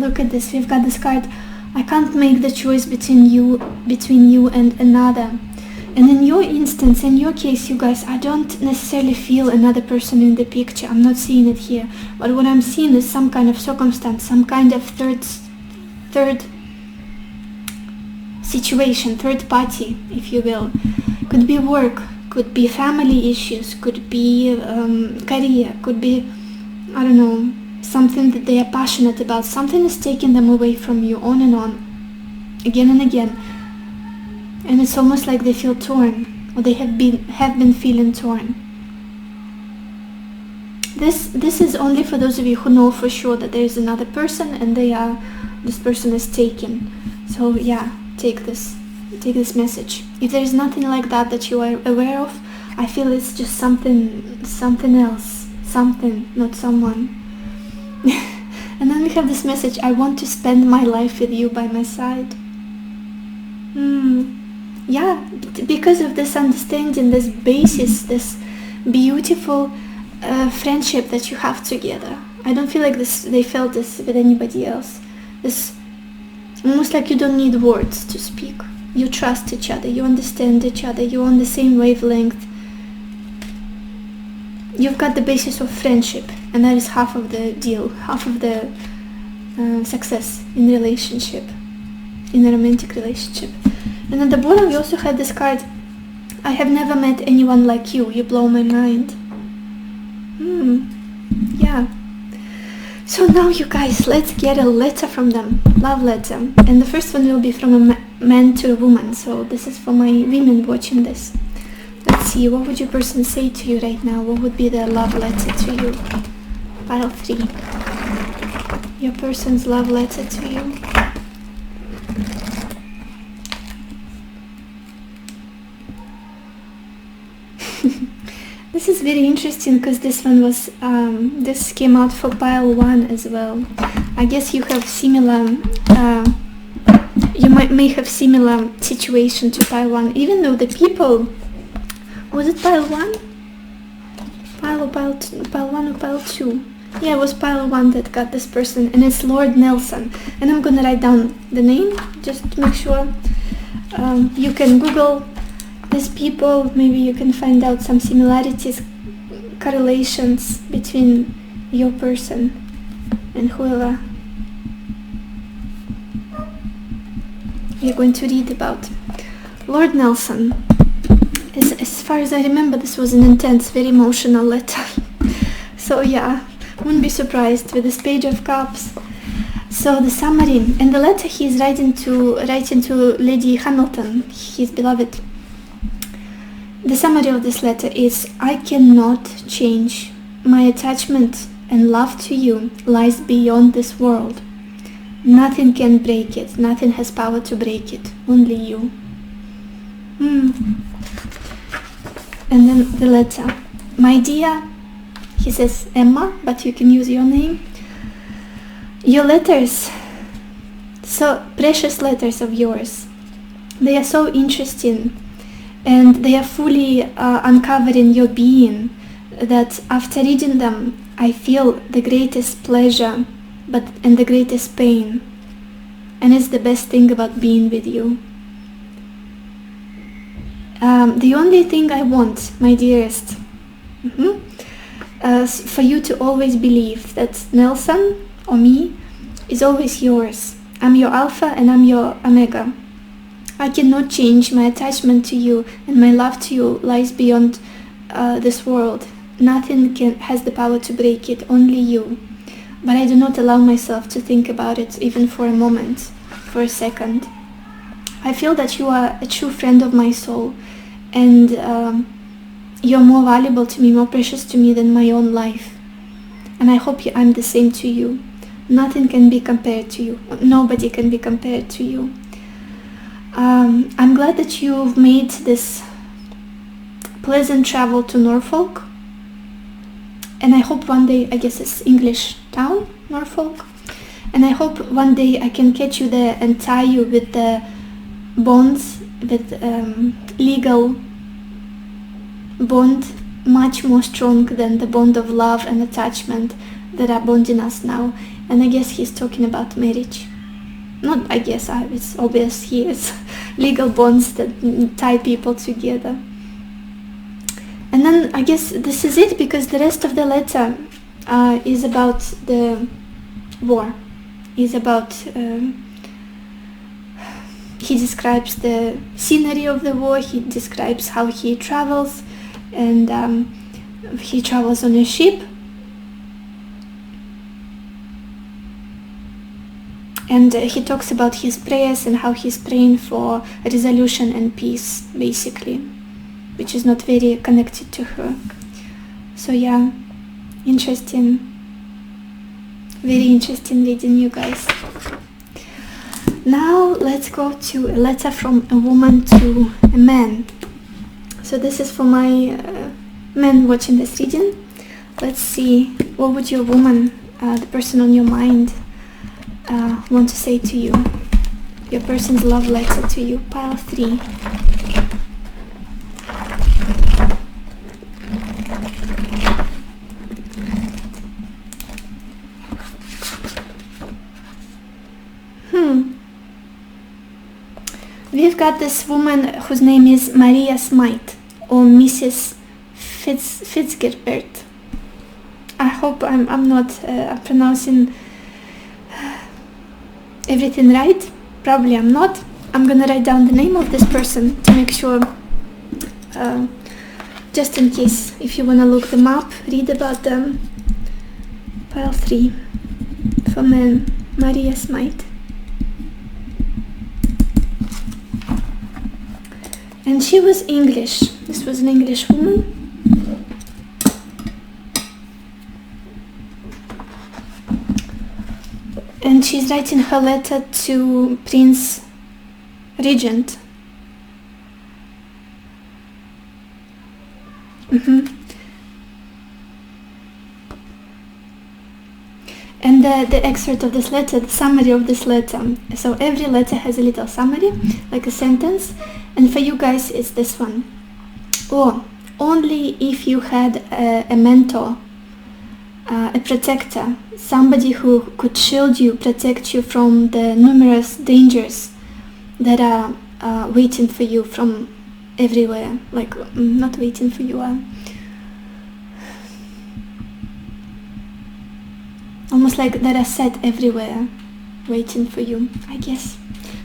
Look at this, we've got this card. I can't make the choice between you and another. And in your instance, in your case, you guys, I don't necessarily feel another person in the picture. I'm not seeing it here. But what I'm seeing is some kind of circumstance, some kind of third situation, third party, if you will. Could be work, could be family issues, could be career, could be, I don't know, something that they are passionate about. Something is taking them away from you, on and on, again and again. And it's almost like they feel torn, or they have been feeling torn. This is only for those of you who know for sure that there is another person and this person is taken. So yeah, take this message. If there is nothing like that you are aware of, I feel it's just something else, something, not someone. And then we have this message, I want to spend my life with you by my side. Yeah, because of this understanding, this basis, this beautiful friendship that you have together. I don't feel like they felt this with anybody else. This almost like you don't need words to speak. You trust each other, you understand each other, you're on the same wavelength. You've got the basis of friendship, and that is half of the deal, half of the success in the relationship, in a romantic relationship. And at the bottom we also have this card, I have never met anyone like you, you blow my mind. Yeah. So now you guys, let's get a letter from them, love letter. And the first one will be from a man to a woman, so this is for my women watching this. Let's see, what would your person say to you right now? What would be their love letter to you? Pile 3. Your person's love letter to you. This is very interesting because this one was, this came out for pile 1 as well. I guess you have similar, you may have similar situation to pile 1, even though the people, was it pile 1? Pile 1 or pile 2? Yeah, it was pile 1 that got this person, and it's Lord Nelson. And I'm gonna write down the name just to make sure. You can Google these people, maybe you can find out some similarities, correlations between your person and whoever you're going to read about. Lord Nelson. As far as I remember, this was an intense, very emotional letter. So yeah, wouldn't be surprised with this Page of Cups. So the summary, and the letter he's writing to Lady Hamilton, his beloved. The summary of this letter is, I cannot change. My attachment and love to you lies beyond this world. Nothing can break it. Nothing has power to break it. Only you. And then the letter. My dear, he says Emma, but you can use your name. Your letters, so precious letters of yours, they are so interesting. And they are fully uncovering your being, that after reading them, I feel the greatest pleasure and the greatest pain. And it's the best thing about being with you. The only thing I want, my dearest, for you to always believe that Nelson, or me, is always yours. I'm your alpha and I'm your omega. I cannot change. My attachment to you and my love to you lies beyond this world. Nothing has the power to break it, only you. But I do not allow myself to think about it even for a moment, for a second. I feel that you are a true friend of my soul, and you're more valuable to me, more precious to me than my own life. And I hope I'm the same to you. Nothing can be compared to you. Nobody can be compared to you. I'm glad that you've made this pleasant travel to Norfolk, and I hope one day, I guess it's English town, Norfolk, and I hope one day I can catch you there and tie you with the bonds, with legal bond, much more strong than the bond of love and attachment that are bonding us now. And I guess he's talking about marriage. Not I guess, it's obvious he is. Legal bonds that tie people together. And then I guess this is it, because the rest of the letter is about the war. Is about, he describes the scenery of the war, he describes how he travels, and he travels on a ship. And he talks about his prayers and how he's praying for resolution and peace, basically, which is not very connected to her. So yeah, interesting, very interesting reading, you guys. Now let's go to a letter from a woman to a man. So this is for my men watching this reading. Let's see, what would your woman, the person on your mind, want to say to you, your person's love letter to you. Pile 3. We've got this woman whose name is Maria Smite, or Mrs. Fitzgilbert. I hope I'm not pronouncing everything right. Probably I'm not. I'm gonna write down the name of this person to make sure, just in case, if you wanna look them up, read about them. Pile 3 for men, Maria Smite. And she was English. This was an English woman. And she's writing her letter to Prince-Regent. And the excerpt of this letter, the summary of this letter. So every letter has a little summary, like a sentence. And for you guys, it's this one. Oh, only if you had a mentor, a protector, somebody who could shield you, protect you from the numerous dangers that are waiting for you from everywhere. Like, not waiting for you, almost like that are set everywhere, waiting for you, I guess.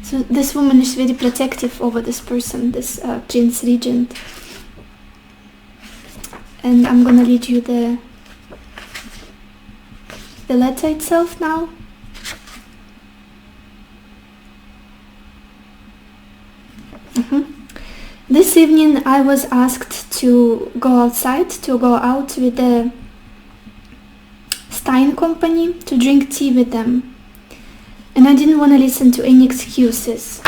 So this woman is very protective over this person, this Prince-Regent. And I'm gonna read you the letter itself now. This evening I was asked to go outside, to go out with the Stein company to drink tea with them, and I didn't want to listen to any excuses.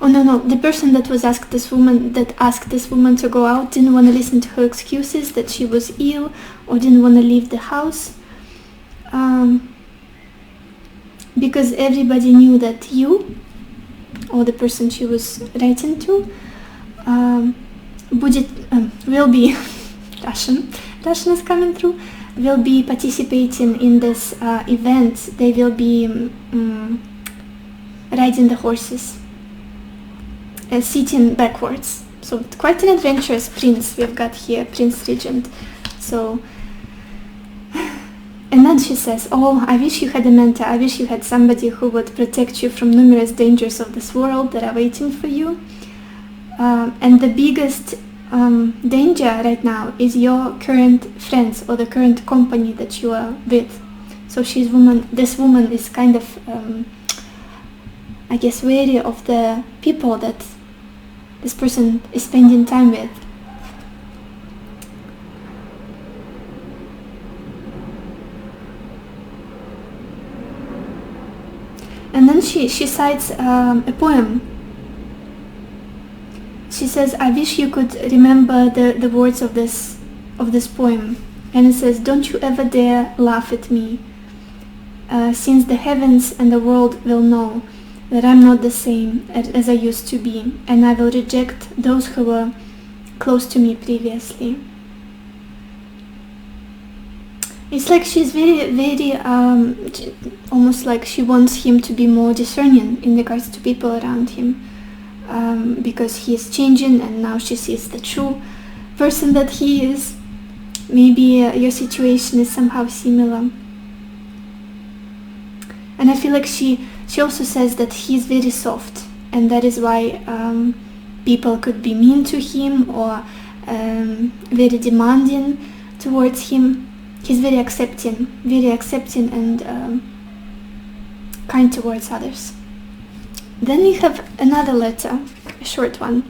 Oh no, the person that asked this woman to go out didn't want to listen to her excuses that she was ill or didn't want to leave the house, because everybody knew that you, or the person she was writing to, will be Russian is coming through, will be participating in this event. They will be riding the horses, sitting backwards. So quite an adventurous prince we've got here, Prince-Regent. So, and then she says, oh, I wish you had a mentor. I wish you had somebody who would protect you from numerous dangers of this world that are waiting for you. And the biggest danger right now is your current friends or the current company that you are with. So this woman is kind of, I guess, wary of the people that this person is spending time with. And then she cites a poem. She says, I wish you could remember the words of this poem. And it says, don't you ever dare laugh at me, since the heavens and the world will know that I'm not the same as I used to be, and I will reject those who were close to me previously. It's like she's very, very, almost like she wants him to be more discerning in regards to people around him. Because he is changing and now she sees the true person that he is. Maybe your situation is somehow similar. And I feel like she also says that he's very soft, and that is why people could be mean to him or very demanding towards him. He's very accepting and kind towards others. Then we have another letter, a short one.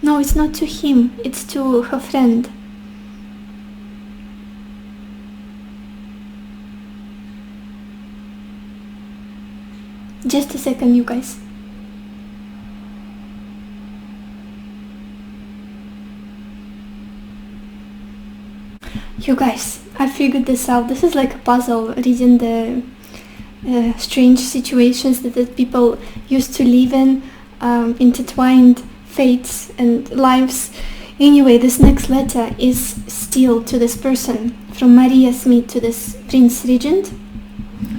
No, it's not to him, it's to her friend. Just a second, you guys. You guys, I figured this out. This is like a puzzle, reading the strange situations that people used to live in, intertwined fates and lives. Anyway, this next letter is still to this person, from Maria Smith to this Prince-Regent.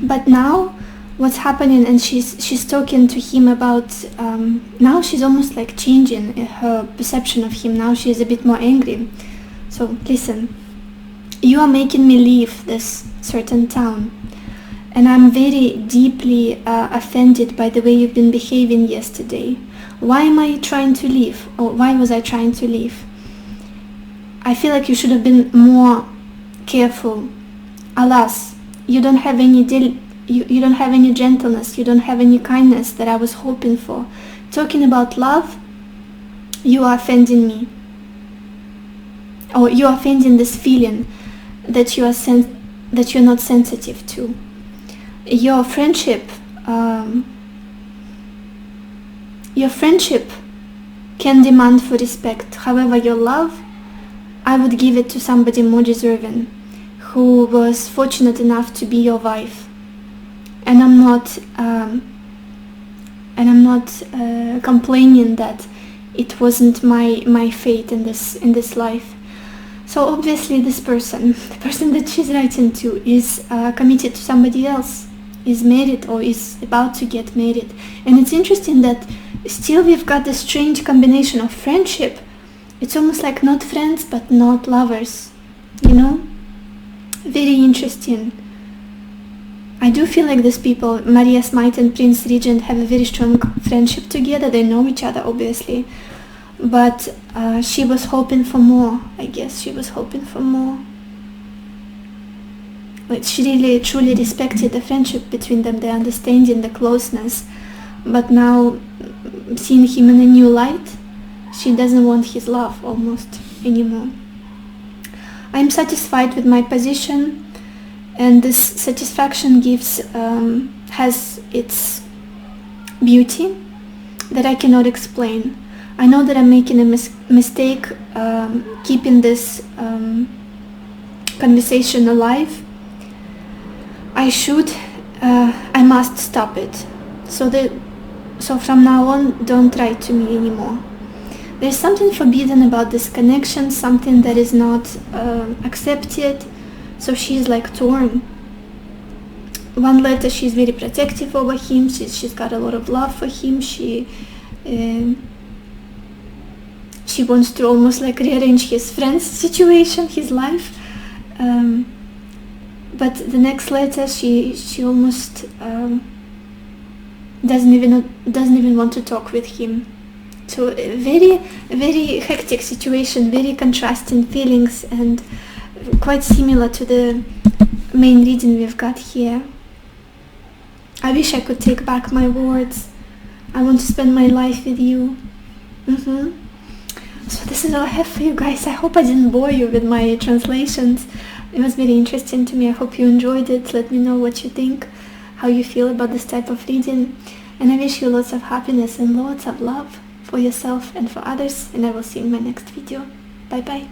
But now, what's happening, and she's talking to him about, now she's almost like changing her perception of him. Now she is a bit more angry. So listen. You are making me leave this certain town, and I'm very deeply offended by the way you've been behaving yesterday. Why am I trying to leave? Or why was I trying to leave? I feel like you should have been more careful. Alas, you don't have any you don't have any gentleness, you don't have any kindness that I was hoping for. Talking about love, you are offending me, or you are offending this feeling that you're not sensitive to. Your friendship can demand for respect. However, your love, I would give it to somebody more deserving, who was fortunate enough to be your wife. And I'm not complaining that it wasn't my fate in this life. So obviously the person that she's writing to is committed to somebody else, is married or is about to get married. And it's interesting that still we've got this strange combination of friendship. It's almost like not friends but not lovers, you know? Very interesting. I do feel like these people, Maria Smite and Prince-Regent, have a very strong friendship together. They know each other, obviously. But she was hoping for more, I guess. She was hoping for more. Like, she really, truly respected the friendship between them, the understanding, the closeness. But now, seeing him in a new light, she doesn't want his love almost anymore. I'm satisfied with my position, and this satisfaction has its beauty that I cannot explain. I know that I'm making a mistake keeping this conversation alive. I must stop it. So from now on, don't write to me anymore. There's something forbidden about this connection, something that is not accepted. So she's like torn. One letter, she's very protective over him. She's got a lot of love for him. She wants to almost like rearrange his friend's situation, his life. But the next letter, she almost doesn't even want to talk with him. So a very hectic situation, very contrasting feelings, and quite similar to the main reading we've got here. I wish I could take back my words. I want to spend my life with you. So this is all I have for you guys. I hope I didn't bore you with my translations. It was very interesting to me. I hope you enjoyed it. Let me know what you think, how you feel about this type of reading. And I wish you lots of happiness and lots of love for yourself and for others. And I will see you in my next video. Bye bye.